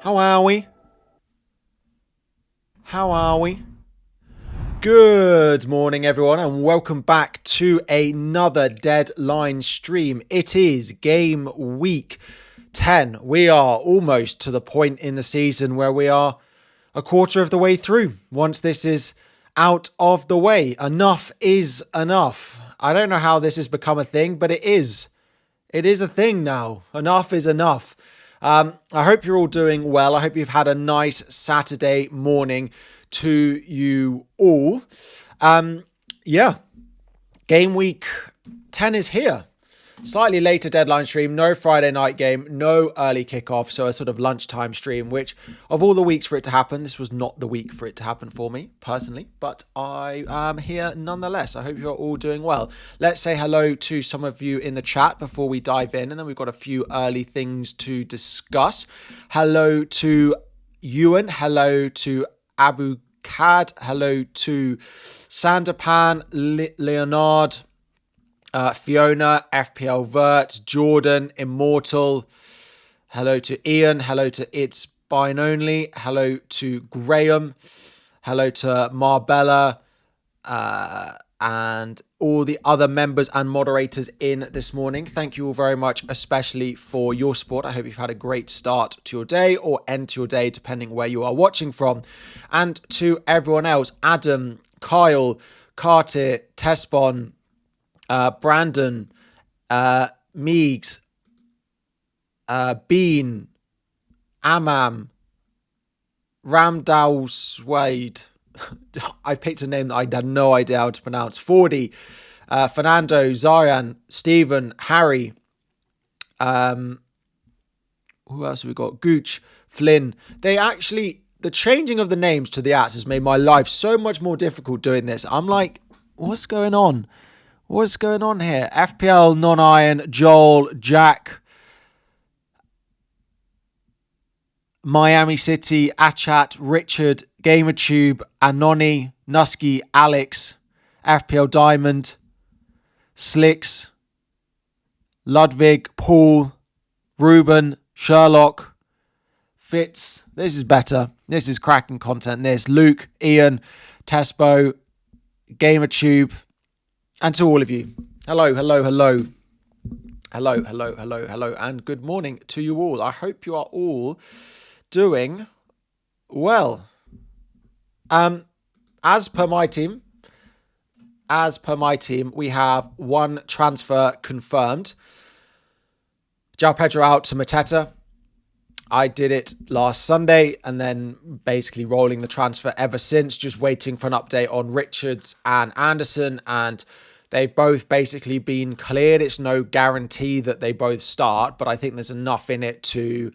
How are we? How are we? Good morning, everyone, and welcome back to another Deadline stream. It is game week 10. We are almost to the point in the season where we are a quarter of the way through. Once this is out of the way, enough is enough. I don't know how this has become a thing, but it is. It is a thing now. Enough is enough. I hope you're all doing well. I hope you've had a nice Saturday morning to you all. Game week 10 is here. Slightly later deadline stream, no Friday night game, no early kickoff, so a sort of lunchtime stream, which of all the weeks for it to happen, this was not the week for it to happen for me personally, but I am here nonetheless. I hope you're all doing well. Let's say hello to some of you in the chat before we dive in, and then we've got a few early things to discuss. Hello to Ewan, hello to Abu Kad, hello to Sanderpan, Leonard, Fiona, FPL Vert, Jordan, Immortal. Hello to Ian. Hello to It's Bine Only. Hello to Graham. Hello to Marbella. And all the other members and moderators in this morning. Thank you all very much, especially for your support. I hope you've had a great start to your day or end to your day, depending where you are watching from. And to everyone else, Adam, Kyle, Carter, Tespon, Brandon, Meegs, Bean, Amam, Ramdal Swade. I picked a name that I had no idea how to pronounce. Fordy, Fernando, Zaryan, Stephen, Harry. Who else have we got? Gooch, Flynn. The changing of the names to the @s has made my life so much more difficult doing this. I'm like, what's going on? What's going on here? FPL, Non-Iron, Joel, Jack, Miami City, Achat, Richard, GamerTube, Anoni, Nusky, Alex, FPL Diamond, Slicks, Ludwig, Paul, Ruben, Sherlock, Fitz. This is better. This is cracking content. This Luke, Ian, Tespo, GamerTube. And to all of you, hello, and good morning to you all. I hope you are all doing well. As per my team, we have one transfer confirmed. João Pedro out to Mateta. I did it last Sunday and then basically rolling the transfer ever since, just waiting for an update on Richards and Anderson, and they've both basically been cleared. It's no guarantee that they both start, but I think there's enough in it to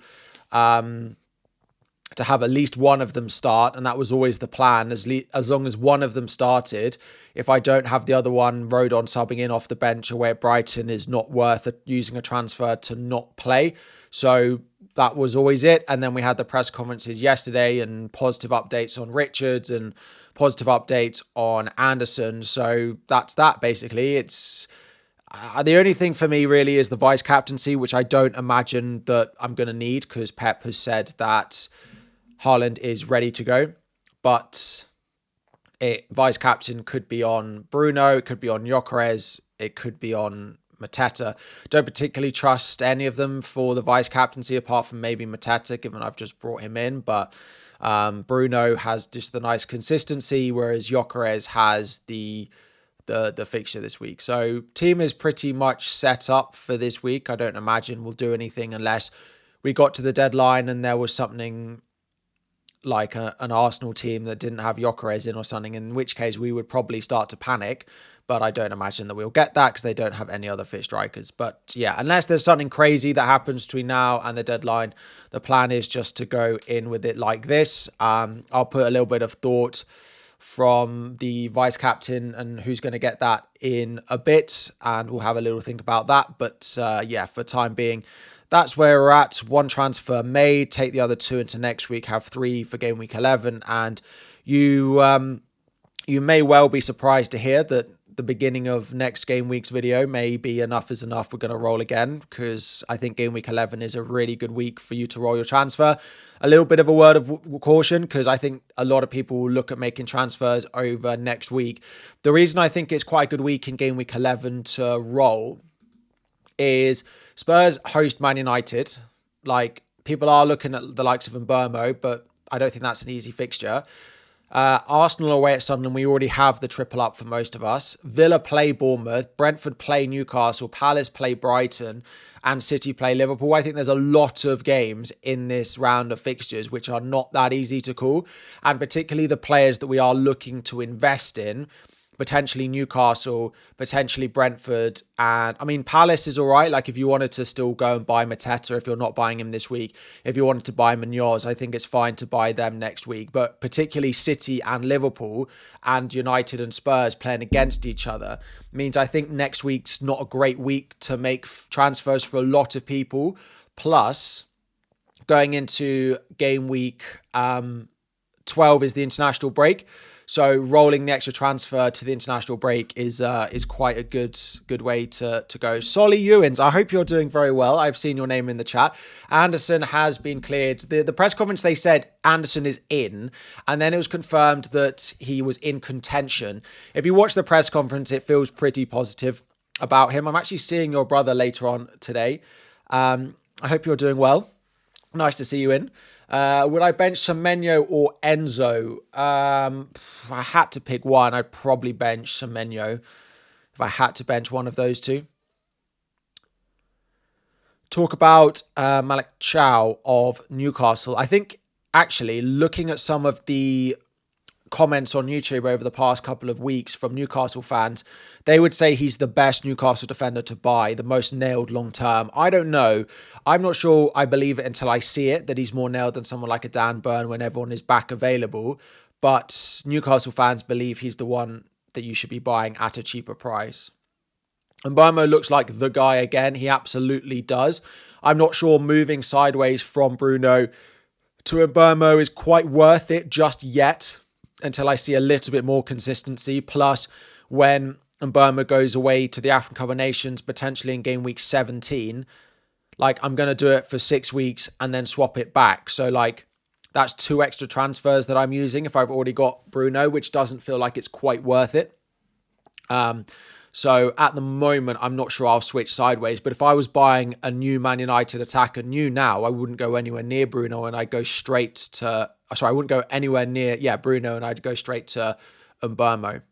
have at least one of them start, and that was always the plan. As long as one of them started, if I don't have the other one, Rodon subbing in off the bench away at Brighton is not worth using a transfer to not play. So that was always it. And then we had the press conferences yesterday and positive updates on Richards and positive updates on Anderson. So that's that basically. It's the only thing for me really is the vice captaincy, which I don't imagine that I'm going to need because Pep has said that Haaland is ready to go. But vice captain could be on Bruno, it could be on Gyökeres, it could be on Mateta. Don't particularly trust any of them for the vice captaincy apart from maybe Mateta, given I've just brought him in. But Bruno has just the nice consistency, whereas Gyökeres has the fixture this week. So team is pretty much set up for this week. I don't imagine we'll do anything unless we got to the deadline and there was something like an Arsenal team that didn't have Gyökeres in or something, in which case we would probably start to panic. But I don't imagine that we'll get that because they don't have any other fit strikers. But yeah, unless there's something crazy that happens between now and the deadline, the plan is just to go in with it like this. I'll put a little bit of thought from the vice captain and who's going to get that in a bit, and we'll have a little think about that. But yeah, for time being, that's where we're at. One transfer made, take the other two into next week, have 3 for game week 11. And you may well be surprised to hear that the beginning of next game week's video, maybe enough is enough. We're going to roll again because I think game week 11 is a really good week for you to roll your transfer. A little bit of a word of caution because I think a lot of people will look at making transfers over next week. The reason I think it's quite a good week in game week 11 to roll is Spurs host Man United. Like, people are looking at the likes of Mbeumo, but I don't think that's an easy fixture. Arsenal away at Sunderland, we already have the triple up for most of us. Villa play Bournemouth, Brentford play Newcastle, Palace play Brighton, and City play Liverpool. I think there's a lot of games in this round of fixtures which are not that easy to call, and particularly the players that we are looking to invest in. Potentially Newcastle, potentially Brentford. And I mean, Palace is all right. Like, if you wanted to still go and buy Mateta, if you're not buying him this week, if you wanted to buy Munoz, I think it's fine to buy them next week. But particularly City and Liverpool and United and Spurs playing against each other means I think next week's not a great week to make transfers for a lot of people. Plus, going into game week 12 is the international break. So rolling the extra transfer to the international break is quite a good way to go. Solly Ewins, I hope you're doing very well. I've seen your name in the chat. Anderson has been cleared. The press conference, they said Anderson is in, and then it was confirmed that he was in contention. If you watch the press conference, it feels pretty positive about him. I'm actually seeing your brother later on today. I hope you're doing well. Nice to see you in. Would I bench Semenyo or Enzo? If I had to pick one, I'd probably bench Semenyo if I had to bench one of those two. Talk about Malik Chaël of Newcastle. I think, actually, looking at some of the comments on YouTube over the past couple of weeks from Newcastle fans, they would say he's the best Newcastle defender to buy, the most nailed long term. I don't know. I'm not sure I believe it until I see it, that he's more nailed than someone like a Dan Burn when everyone is back available. But Newcastle fans believe he's the one that you should be buying at a cheaper price. And Mbeumo looks like the guy again. He absolutely does. I'm not sure moving sideways from Bruno to Mbeumo is quite worth it just yet, until I see a little bit more consistency. Plus, when Mbeumo goes away to the African Cup of Nations, potentially in game week 17, like, I'm going to do it for 6 weeks and then swap it back. So, like, that's 2 extra transfers that I'm using if I've already got Bruno, which doesn't feel like it's quite worth it. So at the moment, I'm not sure I'll switch sideways. But if I was buying a new Man United attacker new now, I wouldn't go anywhere near Bruno and I'd go straight to... Sorry, I wouldn't go anywhere near, Bruno, and I'd go straight to Mbeumo.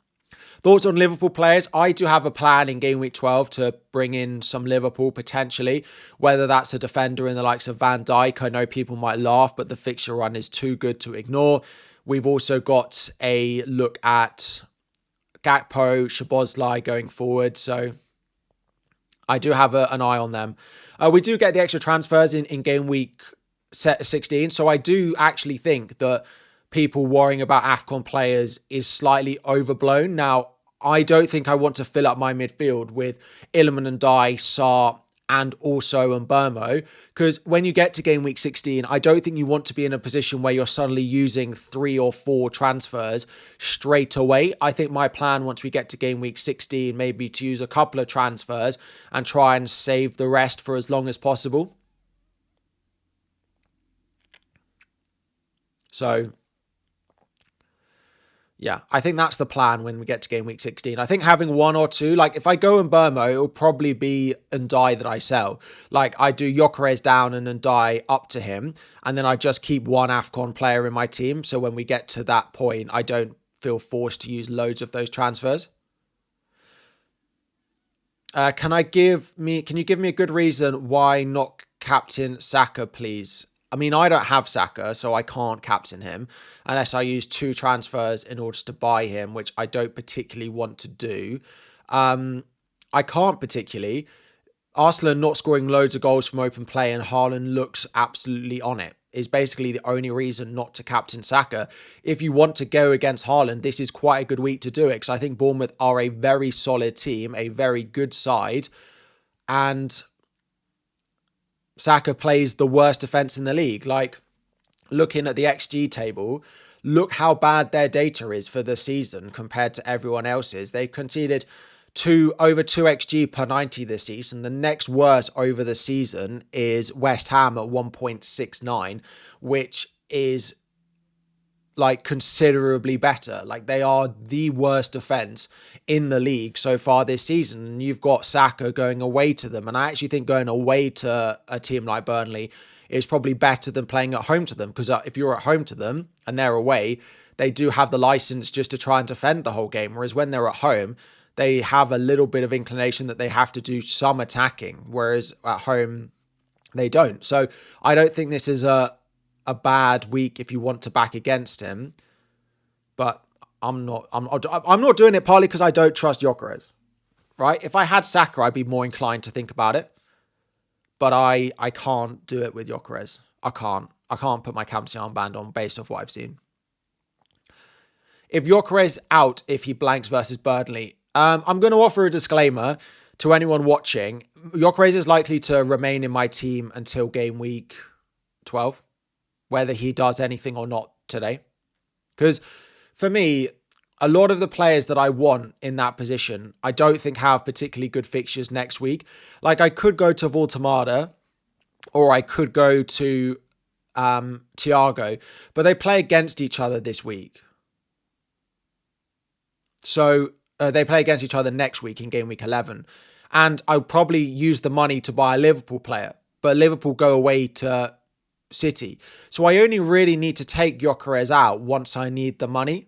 Thoughts on Liverpool players? I do have a plan in game week 12 to bring in some Liverpool potentially, whether that's a defender in the likes of Van Dijk. I know people might laugh, but the fixture run is too good to ignore. We've also got a look at Gakpo, Szoboszlai going forward, so I do have an eye on them. We do get the extra transfers in game week 16, so I do actually think that people worrying about AFCON players is slightly overblown. Now, I don't think I want to fill up my midfield with Iliman and Sarr and also Mbeumo, because when you get to game week 16, I don't think you want to be in a position where you're suddenly using 3 or 4 transfers straight away. I think my plan once we get to game week 16 may be to use a couple of transfers and try and save the rest for as long as possible. So, yeah, I think that's the plan when we get to game week 16. I think having 1 or 2, like if I go Mbeumo, it'll probably be Ndiaye that I sell. Like I do Gyökeres down and Ndiaye up to him, and then I just keep 1 AFCON player in my team. So when we get to that point, I don't feel forced to use loads of those transfers. Can you give me a good reason why not captain Saka, please? I mean, I don't have Saka, so I can't captain him unless I use 2 transfers in order to buy him, which I don't particularly want to do. I can't particularly. Arsenal not scoring loads of goals from open play and Haaland looks absolutely on it is basically the only reason not to captain Saka. If you want to go against Haaland, this is quite a good week to do it, because I think Bournemouth are a very solid team, a very good side, and Saka plays the worst defence in the league. Like, looking at the XG table, look how bad their data is for the season compared to everyone else's. They conceded over 2 XG per 90 this season. The next worst over the season is West Ham at 1.69, which is like considerably better. Like, they are the worst defense in the league so far this season. And you've got Saka going away to them. And I actually think going away to a team like Burnley is probably better than playing at home to them. Because if you're at home to them and they're away, they do have the license just to try and defend the whole game. Whereas when they're at home, they have a little bit of inclination that they have to do some attacking. Whereas at home, they don't. So I don't think this is a bad week if you want to back against him, but I'm not doing it partly because I don't trust Gyökeres, right? If I had Saka, I'd be more inclined to think about it, but I can't do it with Gyökeres. I can't put my captaincy armband on based off what I've seen. If Gyökeres out, if he blanks versus Burnley, I'm going to offer a disclaimer to anyone watching. Gyökeres is likely to remain in my team until game week 12. Whether he does anything or not today. Because for me, a lot of the players that I want in that position, I don't think have particularly good fixtures next week. Like, I could go to Voltemada or I could go to Thiago, but they play against each other this week. So they play against each other next week in game week 11. And I'll probably use the money to buy a Liverpool player, but Liverpool go away to City. So I only really need to take Gyökeres out once I need the money.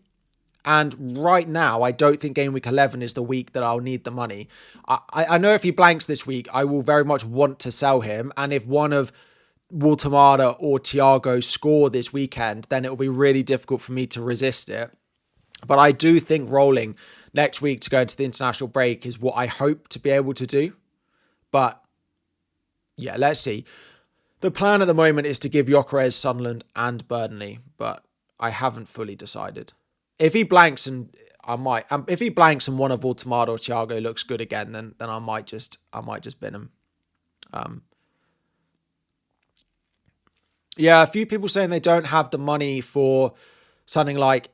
And right now, I don't think game week 11 is the week that I'll need the money. I know if he blanks this week, I will very much want to sell him. And if one of Voltemada or Thiago score this weekend, then it will be really difficult for me to resist it. But I do think rolling next week to go into the international break is what I hope to be able to do. But yeah, let's see. The plan at the moment is to give Gyökeres, Sunderland and Burnley, but I haven't fully decided. If he blanks and I might, if he blanks and one of Voltemada or Thiago looks good again, then I might just bin him. Yeah, a few people saying they don't have the money for something like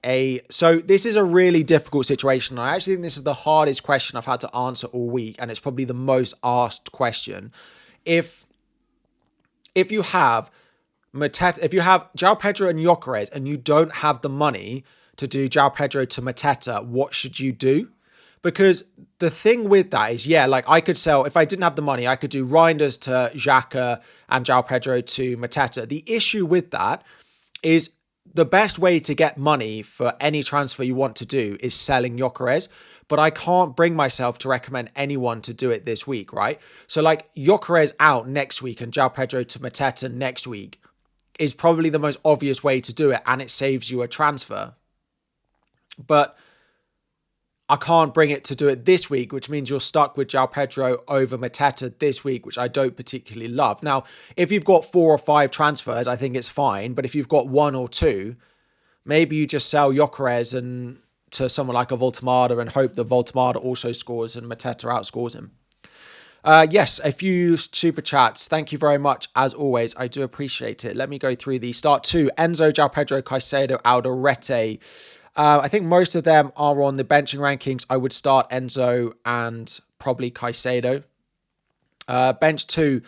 so this is a really difficult situation. I actually think this is the hardest question I've had to answer all week, and it's probably the most asked question. If you have João Pedro and Gyökeres and you don't have the money to do João Pedro to Mateta, what should you do? Because the thing with that is, yeah, like I could sell, if I didn't have the money, I could do Reinders to Xhaka and João Pedro to Mateta. The issue with that is the best way to get money for any transfer you want to do is selling Gyökeres. But I can't bring myself to recommend anyone to do it this week, right? So like Gyökeres out next week and João Pedro to Mateta next week is probably the most obvious way to do it, and it saves you a transfer. But I can't bring it to do it this week, which means you're stuck with João Pedro over Mateta this week, which I don't particularly love. Now, if you've got 4 or 5 transfers, I think it's fine. But if you've got 1 or 2, maybe you just sell Gyökeres and to someone like a Voltemada and hope that Voltemada also scores and Mateta outscores him. Yes, a few super chats. Thank you very much. As always, I do appreciate it. Let me go through these. Start 2. Enzo, João Pedro, Caicedo, Alderete. I think most of them are on the benching rankings. I would start Enzo and probably Caicedo. Bench 2,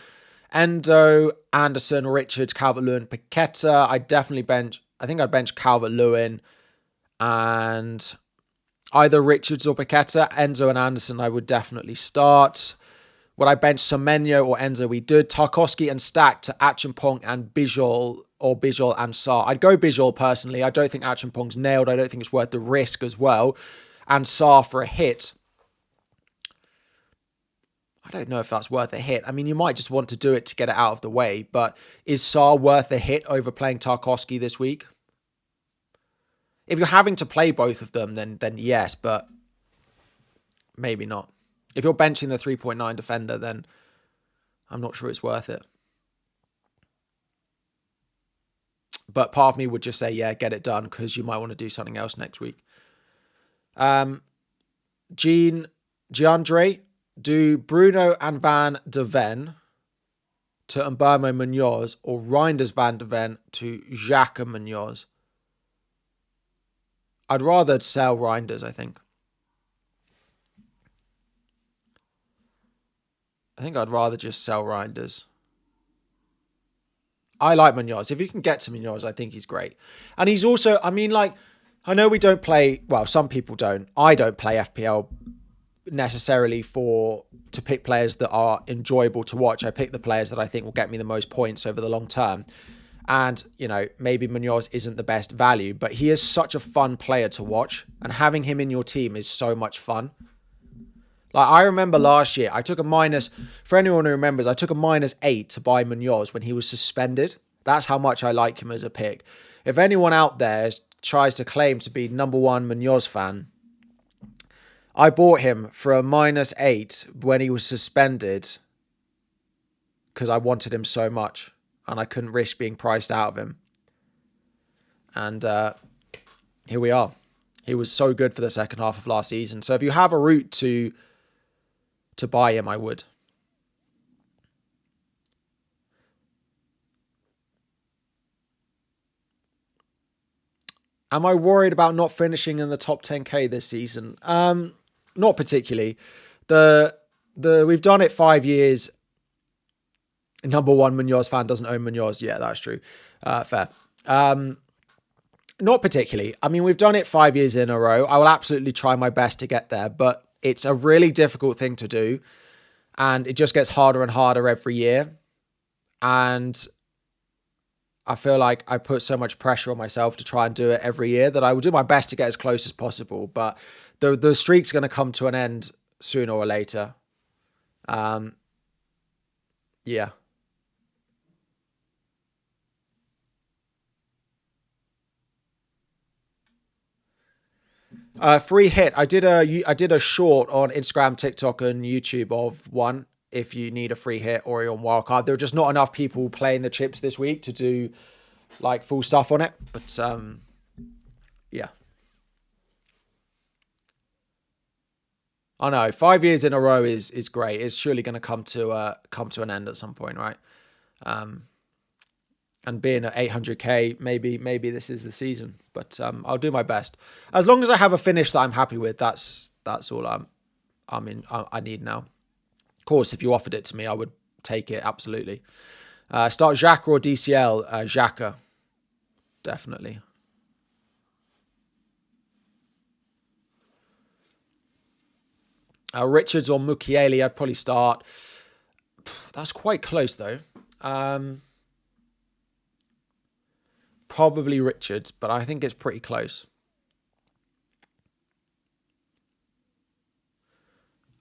Endo, Anderson, Richards, Calvert-Lewin, Paqueta. I think I'd bench Calvert-Lewin and either Richards or Paqueta. Enzo and Anderson I would definitely start. Would I bench Semenyo or Enzo? We did. Tarkowski and Stack to Achimpong and Bijol, or Bijol and Sarr. I'd go Bijol personally. I don't think Achimpong's nailed. I don't think it's worth the risk as well. And Sarr for a hit. I don't know if that's worth a hit. I mean, you might just want to do it to get it out of the way, but is Sarr worth a hit over playing Tarkowski this week? If you're having to play both of them, then yes, but maybe not. If you're benching the 3.9 defender, then I'm not sure it's worth it. But part of me would just say, yeah, get it done, because you might want to do something else next week. Giandre, do Bruno and Van de Ven to Mbeumo Munoz or Reinders Van de Ven to Xhaka Munoz? I'd rather sell Reinders, I think. I think I'd rather just sell Reinders. I like Munoz. If you can get to Munoz, I think he's great. And he's also, I mean, like, I know we don't play, well, some people don't. I don't play FPL necessarily to pick players that are enjoyable to watch. I pick the players that I think will get me the most points over the long term. And, you know, maybe Munoz isn't the best value, but he is such a fun player to watch. And having him in your team is so much fun. Like, I remember last year, I took a minus, for anyone who remembers, I took a -8 to buy Munoz when he was suspended. That's how much I like him as a pick. If anyone out there tries to claim to be #1 Munoz fan, I bought him for a -8 when he was suspended because I wanted him so much and I couldn't risk being priced out of him. And here we are. He was so good for the second half of last season. So if you have a route to buy him, I would. Am I worried about not finishing in the top 10k this season? Not particularly. We've done it 5 years. #1 Munoz fan doesn't own Munoz. Yeah, that's true. Fair. Not particularly. I mean, we've done it 5 years in a row. I will absolutely try my best to get there, but it's a really difficult thing to do. And it just gets harder and harder every year. And I feel like I put so much pressure on myself to try and do it every year that I will do my best to get as close as possible. But the streak's going to come to an end sooner or later. Yeah. Free hit. I did a short on Instagram, TikTok, and YouTube of one. If you need a free hit or you're on wildcard, there are just not enough people playing the chips this week to do like full stuff on it. But yeah. I know 5 years in a row is great. It's surely going to come to an end at some point, right? And being at 800k, maybe this is the season. But I'll do my best. As long as I have a finish that I'm happy with, that's all I need now. Of course, if you offered it to me, I would take it absolutely. Start Xhaka or DCL? Xhaka, definitely. Richards or Mukiele, I'd probably start. That's quite close though. Probably Richards, but I think it's pretty close.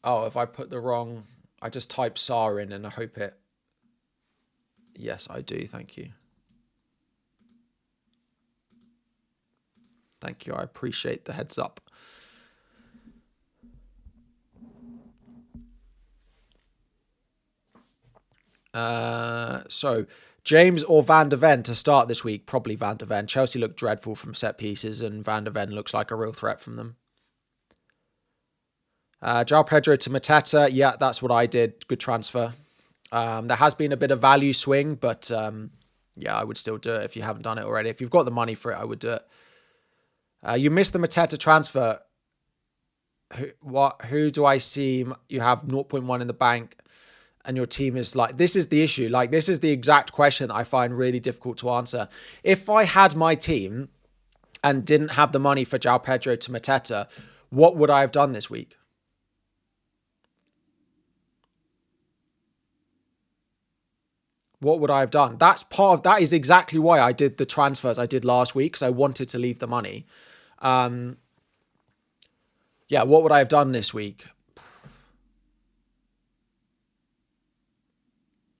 Oh, if I put the wrong, I just type SAR in and I hope it. Yes, I do. Thank you. Thank you. I appreciate the heads up. So James or Van der Ven to start this week? Probably Van der Ven. Chelsea look dreadful from set pieces and Van der Ven looks like a real threat from them. João Pedro to Mateta. Yeah, that's what I did. Good transfer. There has been a bit of value swing, but yeah, I would still do it if you haven't done it already. If you've got the money for it, I would do it. You missed the Mateta transfer. Who do I see? You have 0.1 in the bank and your team is like, this is the issue. Like, this is the exact question I find really difficult to answer. If I had my team and didn't have the money for João Pedro to Mateta, what would I have done this week? What would I have done? That is exactly why I did the transfers I did last week, because I wanted to leave the money. Yeah, what would I have done this week?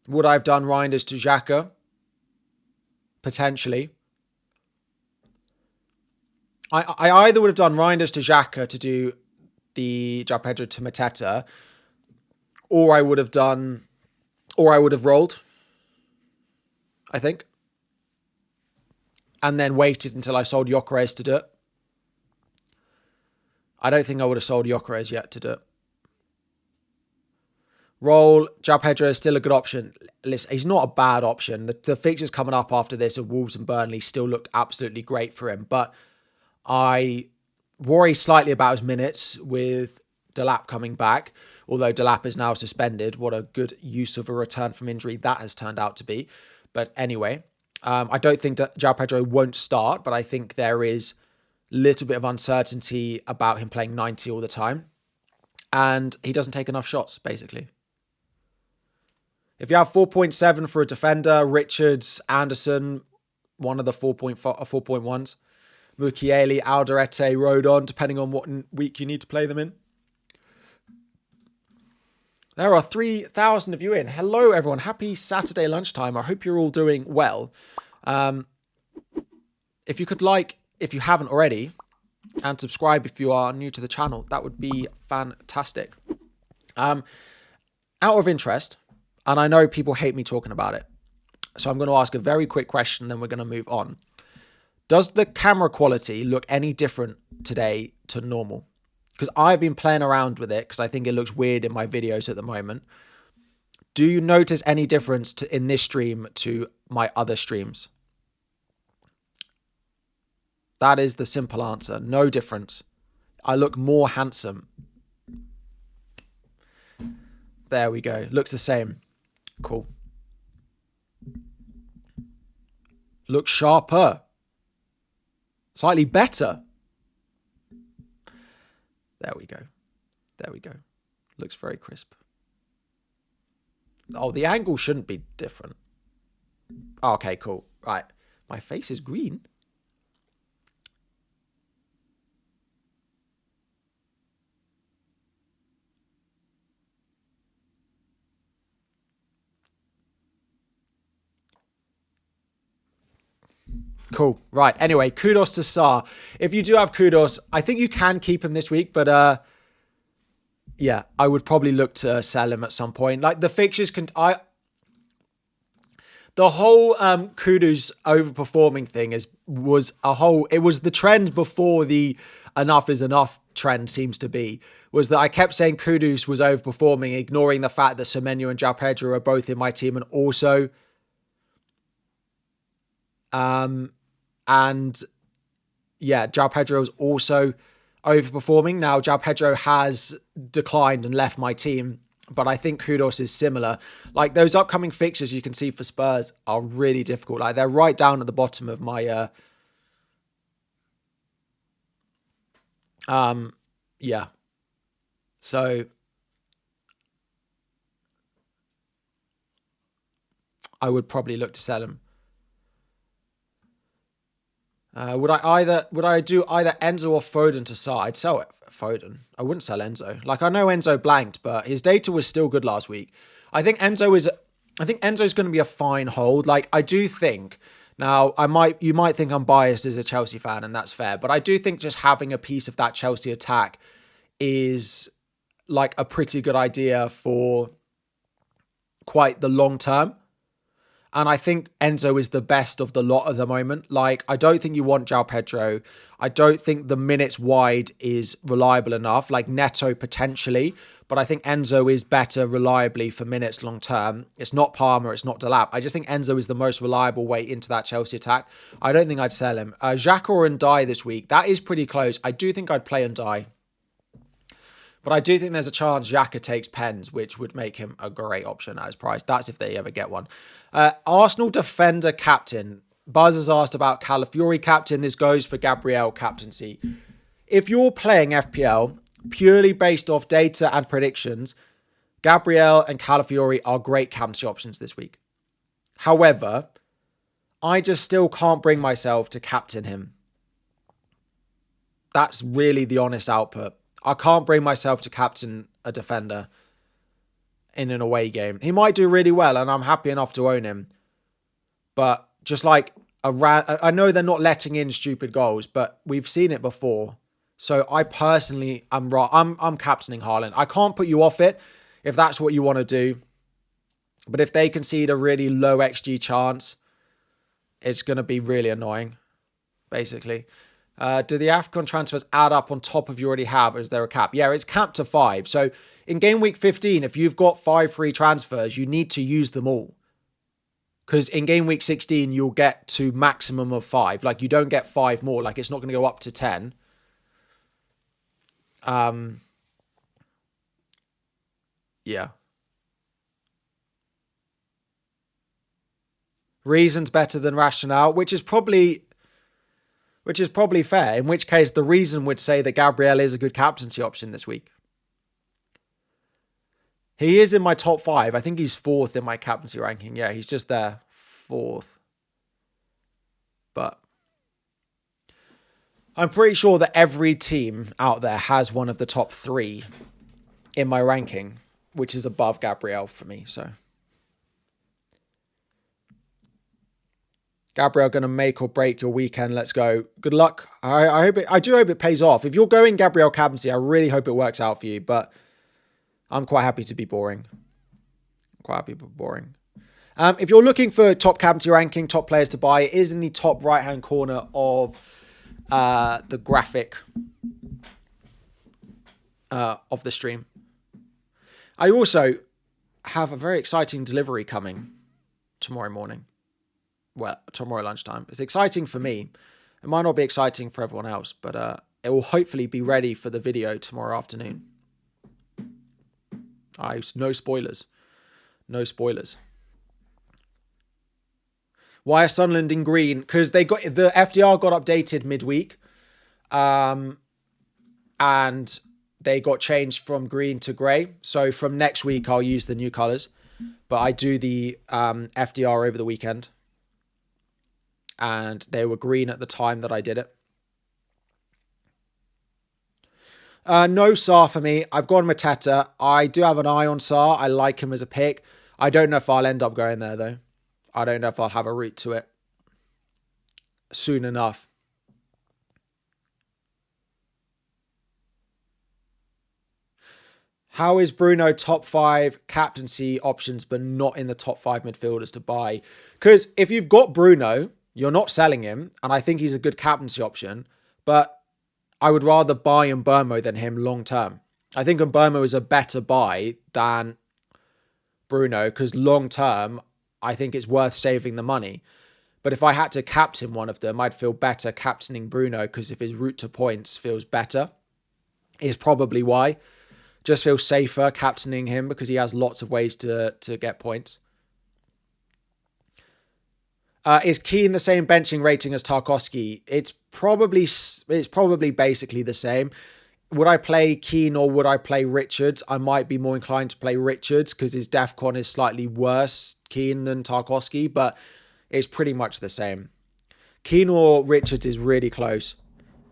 Would I have done Reinders to Xhaka? Potentially. I either would have done Reinders to Xhaka to do the João Pedro to Mateta, or I would have rolled, I think. And then waited until I sold Gyökeres to do it. I don't think I would have sold Gyökeres yet to do it. Roll. João Pedro is still a good option. Listen, he's not a bad option. The fixtures coming up after this of Wolves and Burnley still look absolutely great for him. But I Worry slightly about his minutes with Delap coming back, although Delap is now suspended. What a good use of a return from injury that has turned out to be. But anyway, I don't think that João Pedro won't start, but I think there is a little bit of uncertainty about him playing 90 all the time. And he doesn't take enough shots, basically. If you have 4.7 for a defender, Richards, Anderson, one of the 4.1s, Mukiele, Alderete, Rodon, depending on what week you need to play them in. There are 3,000 of you in. Hello, everyone. Happy Saturday lunchtime. I hope you're all doing well. If you could like, if you haven't already, and subscribe if you are new to the channel, that would be fantastic. Out of interest, and I know people hate me talking about it, so I'm going to ask a very quick question, then we're going to move on. Does the camera quality look any different today to normal? Because I've been playing around with it because I think it looks weird in my videos at the moment. Do you notice any difference in this stream to my other streams? That is the simple answer. No difference. I look more handsome. There we go. Looks the same. Cool. Looks sharper. Slightly better. There we go. There we go. Looks very crisp. Oh, the angle shouldn't be different. Oh, okay, cool. Right. My face is green. Cool. Right. Anyway, kudos to Sarr. If you do have kudos, I think you can keep him this week, but yeah, I would probably look to sell him at some point. Like the fixtures the whole Kudus overperforming thing was the trend before the enough is enough trend seems to be, was that I kept saying Kudus was overperforming, ignoring the fact that Semenyo and João Pedro are both in my team, and also and yeah, João Pedro is also overperforming. Now, João Pedro has declined and left my team, but I think Kudus is similar. Like those upcoming fixtures you can see for Spurs are really difficult. Like they're right down at the bottom of my, yeah. So I would probably look to sell him. Would I do either Enzo or Foden to Sarr? I'd sell Foden. I wouldn't sell Enzo. Like I know Enzo blanked, but his data was still good last week. I think Enzo's going to be a fine hold. Like I do think now you might think I'm biased as a Chelsea fan, and that's fair, but I do think just having a piece of that Chelsea attack is like a pretty good idea for quite the long term. And I think Enzo is the best of the lot at the moment. Like, I don't think you want João Pedro. I don't think the minutes wide is reliable enough. Like, Neto potentially. But I think Enzo is better reliably for minutes long term. It's not Palmer. It's not Delap. I just think Enzo is the most reliable way into that Chelsea attack. I don't think I'd sell him. Xhaka or Ndiaye this week. That is pretty close. I do think I'd play Ndiaye. But I do think there's a chance Xhaka takes pens, which would make him a great option at his price. That's if they ever get one. Arsenal defender captain. Buzz has asked about Calafiori captain. This goes for Gabriel captaincy. If you're playing FPL purely based off data and predictions, Gabriel and Calafiori are great captaincy options this week. However, I just still can't bring myself to captain him. That's really the honest output. I can't bring myself to captain a defender in an away game. He might do really well, and I'm happy enough to own him. But just like I know they're not letting in stupid goals, but we've seen it before. So I personally, I'm captaining Haaland. I can't put you off it if that's what you want to do. But if they concede a really low XG chance, it's going to be really annoying, basically. Do the AFCON transfers add up on top of you already have, or is there a cap? Yeah, it's capped to 5. So in game week 15, if you've got 5 free transfers, you need to use them all. Because in game week 16, you'll get to maximum of 5. Like, you don't get 5 more. Like, it's not going to go up to 10. Yeah. Reason's better than rationale, which is probably fair, in which case the reason would say that Gabriel is a good captaincy option this week. He is in my top 5. I think he's 4th in my captaincy ranking. Yeah, he's just there. 4th. But I'm pretty sure that every team out there has one of the top 3 in my ranking, which is above Gabriel for me. So Gabriel going to make or break your weekend. Let's go. Good luck. I do hope it pays off. If you're going Gabriel captaincy, I really hope it works out for you. But I'm quite happy to be boring. If you're looking for top captaincy ranking, top players to buy, it is in the top right-hand corner of the graphic of the stream. I also have a very exciting delivery coming tomorrow morning. Well, tomorrow lunchtime. It's exciting for me. It might not be exciting for everyone else, but it will hopefully be ready for the video tomorrow afternoon. No spoilers. No spoilers. Why are Sunderland in green? Because the FDR got updated midweek. And they got changed from green to grey. So from next week, I'll use the new colours. But I do the FDR over the weekend. And they were green at the time that I did it. No Sarr for me. I've gone Mateta. I do have an eye on Sarr. I like him as a pick. I don't know if I'll end up going there, though. I don't know if I'll have a route to it soon enough. How is Bruno top 5 captaincy options, but not in the top 5 midfielders to buy? Because if you've got Bruno, you're not selling him, and I think he's a good captaincy option, but I would rather buy Mbeumo than him long term. I think Mbeumo is a better buy than Bruno, because long term, I think it's worth saving the money. But if I had to captain one of them, I'd feel better captaining Bruno, because if his route to points feels better, is probably why. Just feels safer captaining him because he has lots of ways to get points. Is Keane the same benching rating as Tarkowski? It's probably basically the same. Would I play Keane or would I play Richards? I might be more inclined to play Richards because his DEFCON is slightly worse Keane than Tarkowski, but it's pretty much the same. Keane or Richards is really close.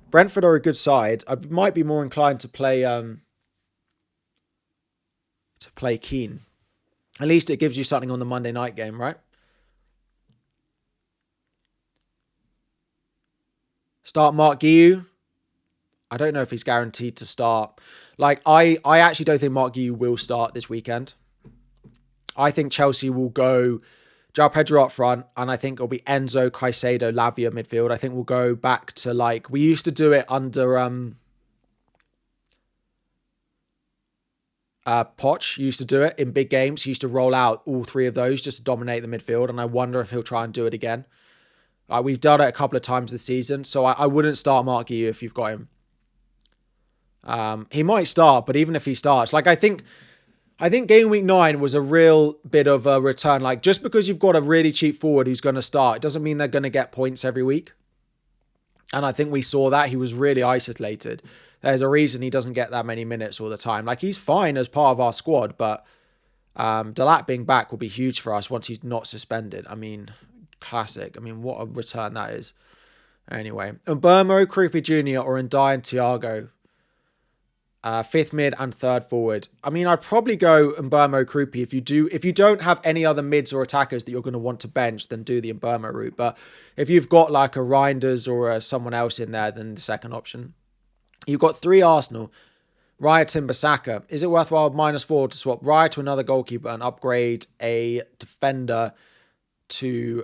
Brentford are a good side. I might be more inclined to play Keane. At least it gives you something on the Monday night game, right? Start Mark Guiu. I don't know if he's guaranteed to start. I actually don't think Mark Guiu will start this weekend. I think Chelsea will go João Pedro up front, and I think it'll be Enzo, Caicedo, Lavia midfield. I think we'll go back to we used to do it under Poch used to do it in big games. He used to roll out all 3 of those just to dominate the midfield, and I wonder if he'll try and do it again. We've done it a couple of times this season, so I wouldn't start Mark Guiu if you've got him. He might start, but even if he starts, I think Game Week 9 was a real bit of a return. Just because you've got a really cheap forward who's going to start, it doesn't mean they're going to get points every week. And I think we saw that. He was really isolated. There's a reason he doesn't get that many minutes all the time. He's fine as part of our squad, but Delat being back will be huge for us once he's not suspended. Classic. What a return that is. Anyway, Mbeumo, Krupi Jr. or Ndiaye and Thiago. 5th mid and 3rd forward. I'd probably go Mbeumo, Krupi. If you don't have any other mids or attackers that you're going to want to bench, then do the Mbeumo route. But if you've got a Reinders or someone else in there, then the second option. You've got 3 Arsenal. Raya, Timber, Saka. Is it worthwhile -4 to swap Raya to another goalkeeper and upgrade a defender to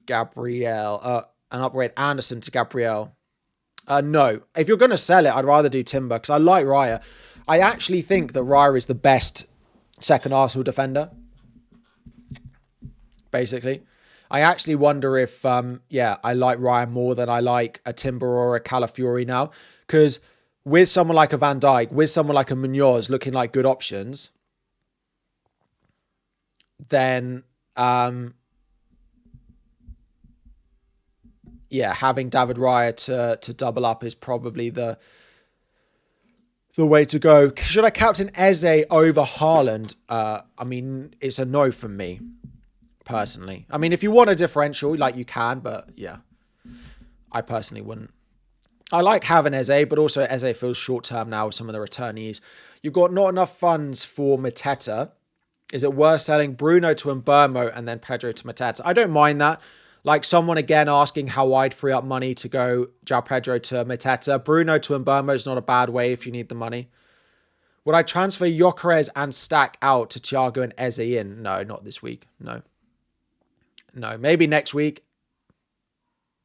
Gabriel? And upgrade Anderson to Gabriel? No. If you're going to sell it, I'd rather do Timber because I like Raya. I actually think that Raya is the best second Arsenal defender. Basically. I actually wonder if, I like Raya more than I like a Timber or a Calafiori now. Because with someone like a Van Dijk, with someone like a Munoz looking like good options, then having David Raya to double up is probably the way to go. Should I captain Eze over Haaland? I mean, it's a no from me, personally. I mean, if you want a differential, like, you can, but yeah, I personally wouldn't. I like having Eze, but also Eze feels short-term now with some of the returnees. You've got not enough funds for Mateta. Is it worth selling Bruno to Mbermo and then Pedro to Mateta? I don't mind that. Like, someone again asking how I'd free up money to go João Pedro to Mateta. Bruno to Mbermo is not a bad way if you need the money. Would I transfer Gyökeres and Stack out to Thiago and Eze in? No, not this week. No, maybe next week.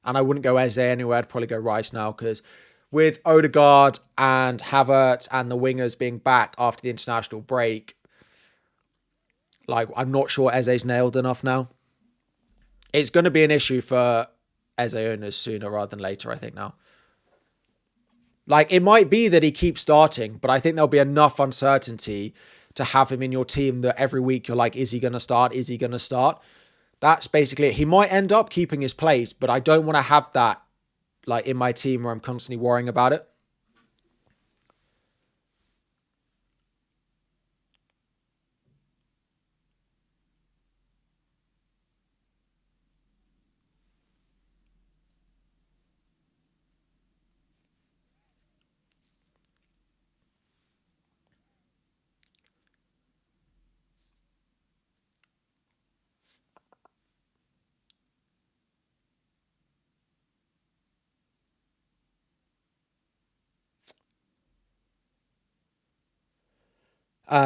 And I wouldn't go Eze anywhere. I'd probably go Rice now, because with Odegaard and Havertz and the wingers being back after the international break, like, I'm not sure Eze's nailed enough now. It's going to be an issue for Eze owners sooner rather than later, I think, now. Like, it might be that he keeps starting, but I think there'll be enough uncertainty to have him in your team that every week you're like, is he going to start? Is he going to start? That's basically it. He might end up keeping his place, but I don't want to have that, like, in my team where I'm constantly worrying about it.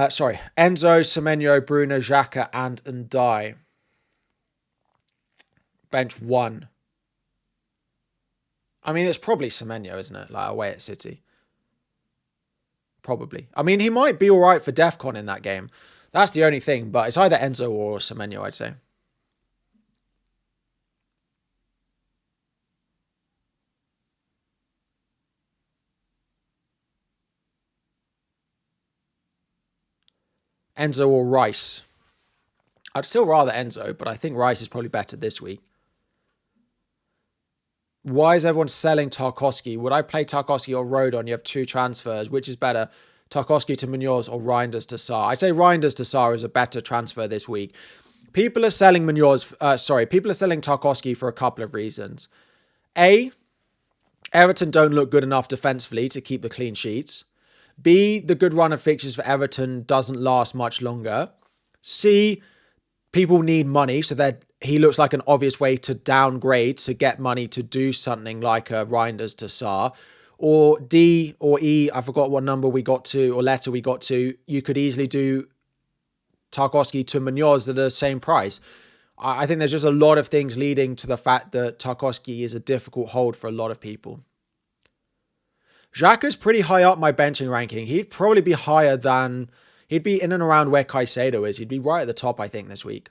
Sorry. Enzo, Semenyo, Bruno, Xhaka, and Ndai. Bench 1. I mean, it's probably Semenyo, isn't it? Like, away at City. Probably. I mean, he might be all right for DEFCON in that game. That's the only thing, but it's either Enzo or Semenyo, I'd say. Enzo or Rice. I'd still rather Enzo, but I think Rice is probably better this week. Why is everyone selling Tarkowski? Would I play Tarkowski or Rodon? You have 2 transfers. Which is better? Tarkowski to Munoz or Reinders to Sarr? I'd say Reinders to Sarr is a better transfer this week. People are selling people are selling Tarkowski for a couple of reasons. A, Everton don't look good enough defensively to keep the clean sheets. B, the good run of fixtures for Everton doesn't last much longer. C, people need money, so that he looks like an obvious way to downgrade to get money to do something like a Reinders to Sarr. Or D or E, I forgot what number we got to, or letter we got to, you could easily do Tarkowski to Munoz at the same price. I think there's just a lot of things leading to the fact that Tarkowski is a difficult hold for a lot of people. Xhaka's pretty high up my benching ranking. He'd probably be higher than... He'd be in and around where Caicedo is. He'd be right at the top, I think, this week.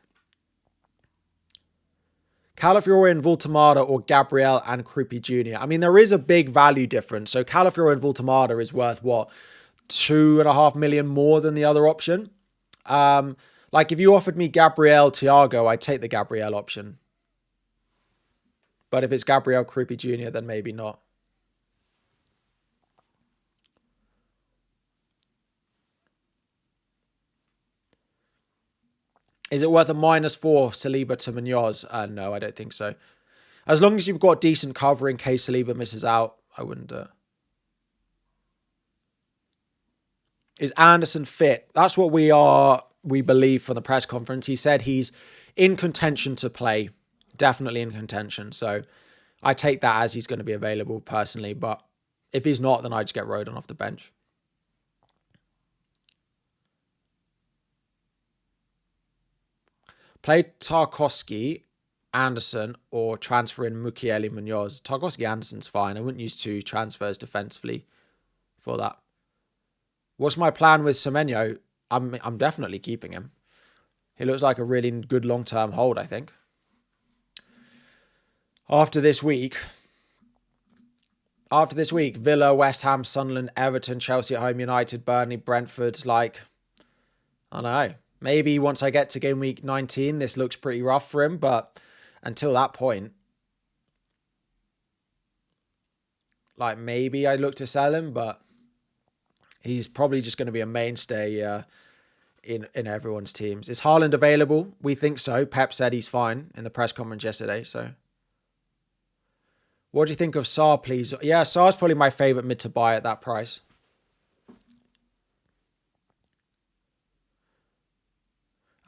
Calafiori and Voltemada or Gabriel and Krupi Jr. I mean, there is a big value difference. So Calafiori and Voltemada is worth, what, 2.5 million more than the other option? Like, if you offered me Gabriel, Thiago, I'd take the Gabriel option. But if it's Gabriel, Krupi Jr., then maybe not. Is it worth a -4 Saliba to Munoz? No, I don't think so. As long as you've got decent cover in case Saliba misses out, I wouldn't do it. Is Anderson fit? That's what we believe from the press conference. He said he's in contention to play. Definitely in contention. So I take that as he's going to be available personally. But if he's not, then I just get Rodon off the bench. Play Tarkowski, Anderson, or transfer in Mukiele Munoz. Tarkowski Anderson's fine. I wouldn't use 2 transfers defensively for that. What's my plan with Semenyo? I'm definitely keeping him. He looks like a really good long-term hold, I think. After this week, After this week, Villa, West Ham, Sunderland, Everton, Chelsea at home, United, Burnley, Brentford. Like, I don't know. Maybe once I get to game week 19, this looks pretty rough for him. But until that point, like, maybe I look to sell him. But he's probably just going to be a mainstay in everyone's teams. Is Haaland available? We think so. Pep said he's fine in the press conference yesterday. So, what do you think of Sarr, please? Yeah, Sarr's probably my favourite mid to buy at that price.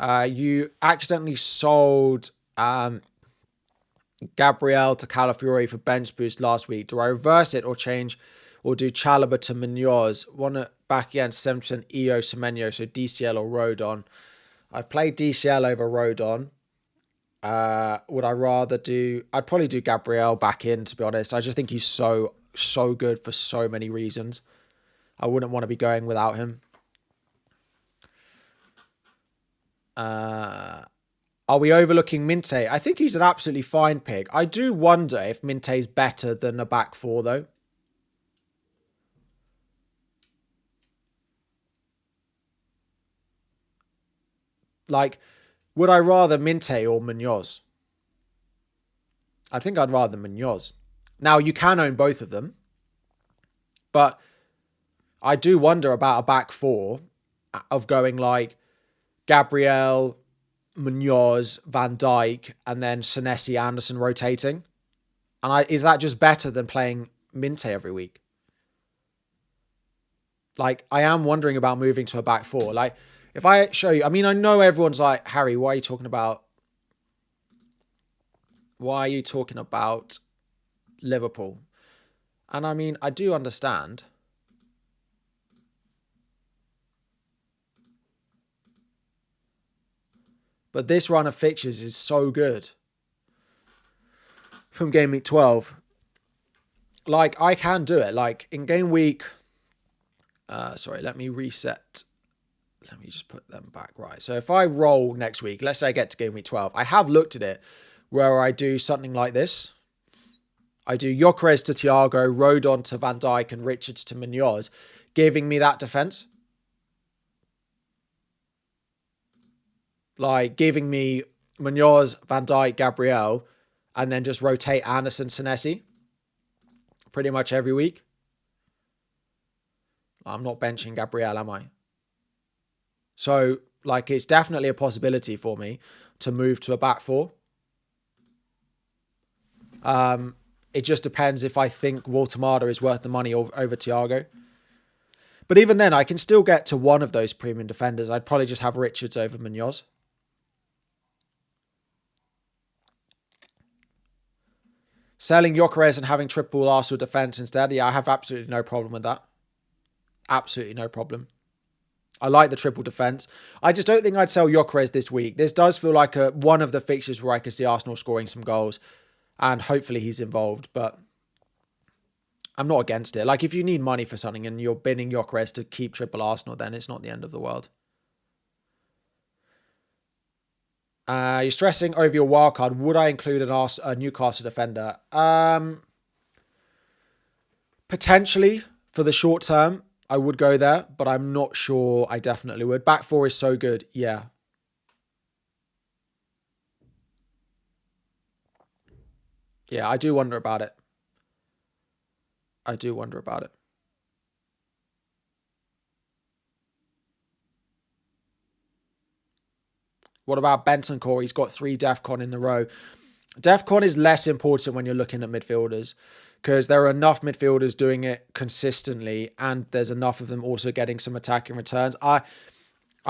You accidentally sold Gabriel to Calafiori for bench boost last week. Do I reverse it or change or do Chalobah to Munoz? Want to back against 7% EO Semenyo, so DCL or Rodon. I've played DCL over Rodon. Would I rather do... I'd probably do Gabriel back in, to be honest. I just think he's so good for so many reasons. I wouldn't want to be going without him. Are we overlooking Minte? I think he's an absolutely fine pick. I do wonder if Minte's better than a back four, though. Like, would I rather Minte or Munoz? I think I'd rather Munoz. Now, you can own both of them. But I do wonder about a back four of going like Gabriel, Munoz, Van Dijk, and then Senesi, Anderson rotating. And is that just better than playing Minte every week? Like, I am wondering about moving to a back four. Like, if I show you... I mean, I know everyone's like, Harry, why are you talking about... Why are you talking about Liverpool? And I mean, I do understand. But this run of fixtures is so good. From game week 12. Like, I can do it. Like, in game week... sorry, let me reset. Let me just put them back right. So if I roll next week, let's say I get to game week 12. I have looked at it where I do something like this. I do Gyökeres to Thiago, Rodon to Van Dijk, and Richards to Munoz, giving me that defense. Like, giving me Munoz, Van Dijk, Gabriel, and then just rotate Anderson, Senesi pretty much every week. I'm not benching Gabriel, am I? So, like, it's definitely a possibility for me to move to a back four. It just depends if I think Walter is worth the money over Thiago. But even then, I can still get to one of those premium defenders. I'd probably just have Richards over Munoz. Selling Gyökeres and having triple Arsenal defence instead. Yeah, I have absolutely no problem with that. Absolutely no problem. I like the triple defence. I just don't think I'd sell Gyökeres this week. This does feel like one of the fixtures where I could see Arsenal scoring some goals. And hopefully he's involved. But I'm not against it. Like, if you need money for something and you're bidding Gyökeres to keep triple Arsenal, then it's not the end of the world. You're stressing over your wildcard. Would I include a Newcastle defender? Potentially, for the short term, I would go there, but I'm not sure I definitely would. Back four is so good. Yeah. Yeah, I do wonder about it. I do wonder about it. What about Bentancur? He's got 3 DEFCON in the row. DEFCON is less important when you're looking at midfielders because there are enough midfielders doing it consistently and there's enough of them also getting some attacking returns. I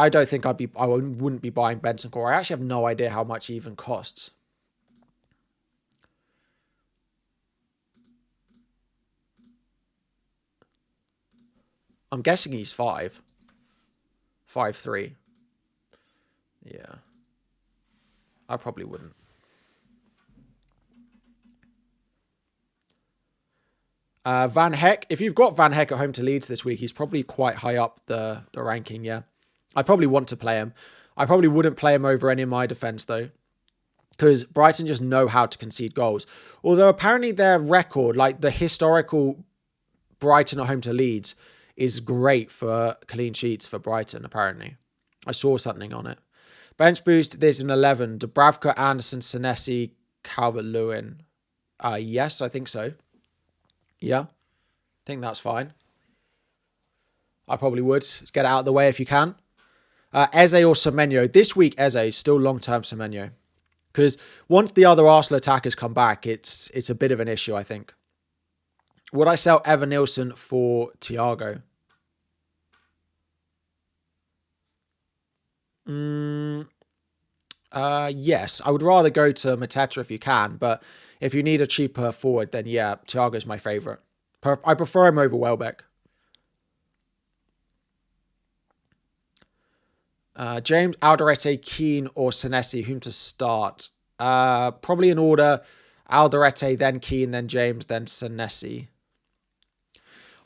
don't think I wouldn't be buying Bentancur. I actually have no idea how much he even costs. I'm guessing he's 5'3". Yeah. I probably wouldn't. Van Heck. If you've got Van Heck at home to Leeds this week, he's probably quite high up the ranking, yeah. I probably want to play him. I probably wouldn't play him over any of my defence, though. because Brighton just know how to concede goals. Although apparently their record, like the historical Brighton at home to Leeds, is great for clean sheets for Brighton, apparently. I saw something on it. Bench boost, there's an 11. Dubravka, Anderson, Senesi, Calvert-Lewin. Yes, I think so. Yeah, I think that's fine. I probably would. Get it out of the way if you can. Eze or Semenyo. This week, Eze, still long-term Semenyo. Because once the other Arsenal attackers come back, it's a bit of an issue, I think. Would I sell Evan Nilsson for Thiago? Yes, I would rather go to Mateta if you can, but if you need a cheaper forward, then yeah, Thiago's my favourite. I prefer him over Welbeck. James, Alderete, Keane, or Senesi, whom to start? Probably in order. Alderete, then Keane, then James, then Senesi.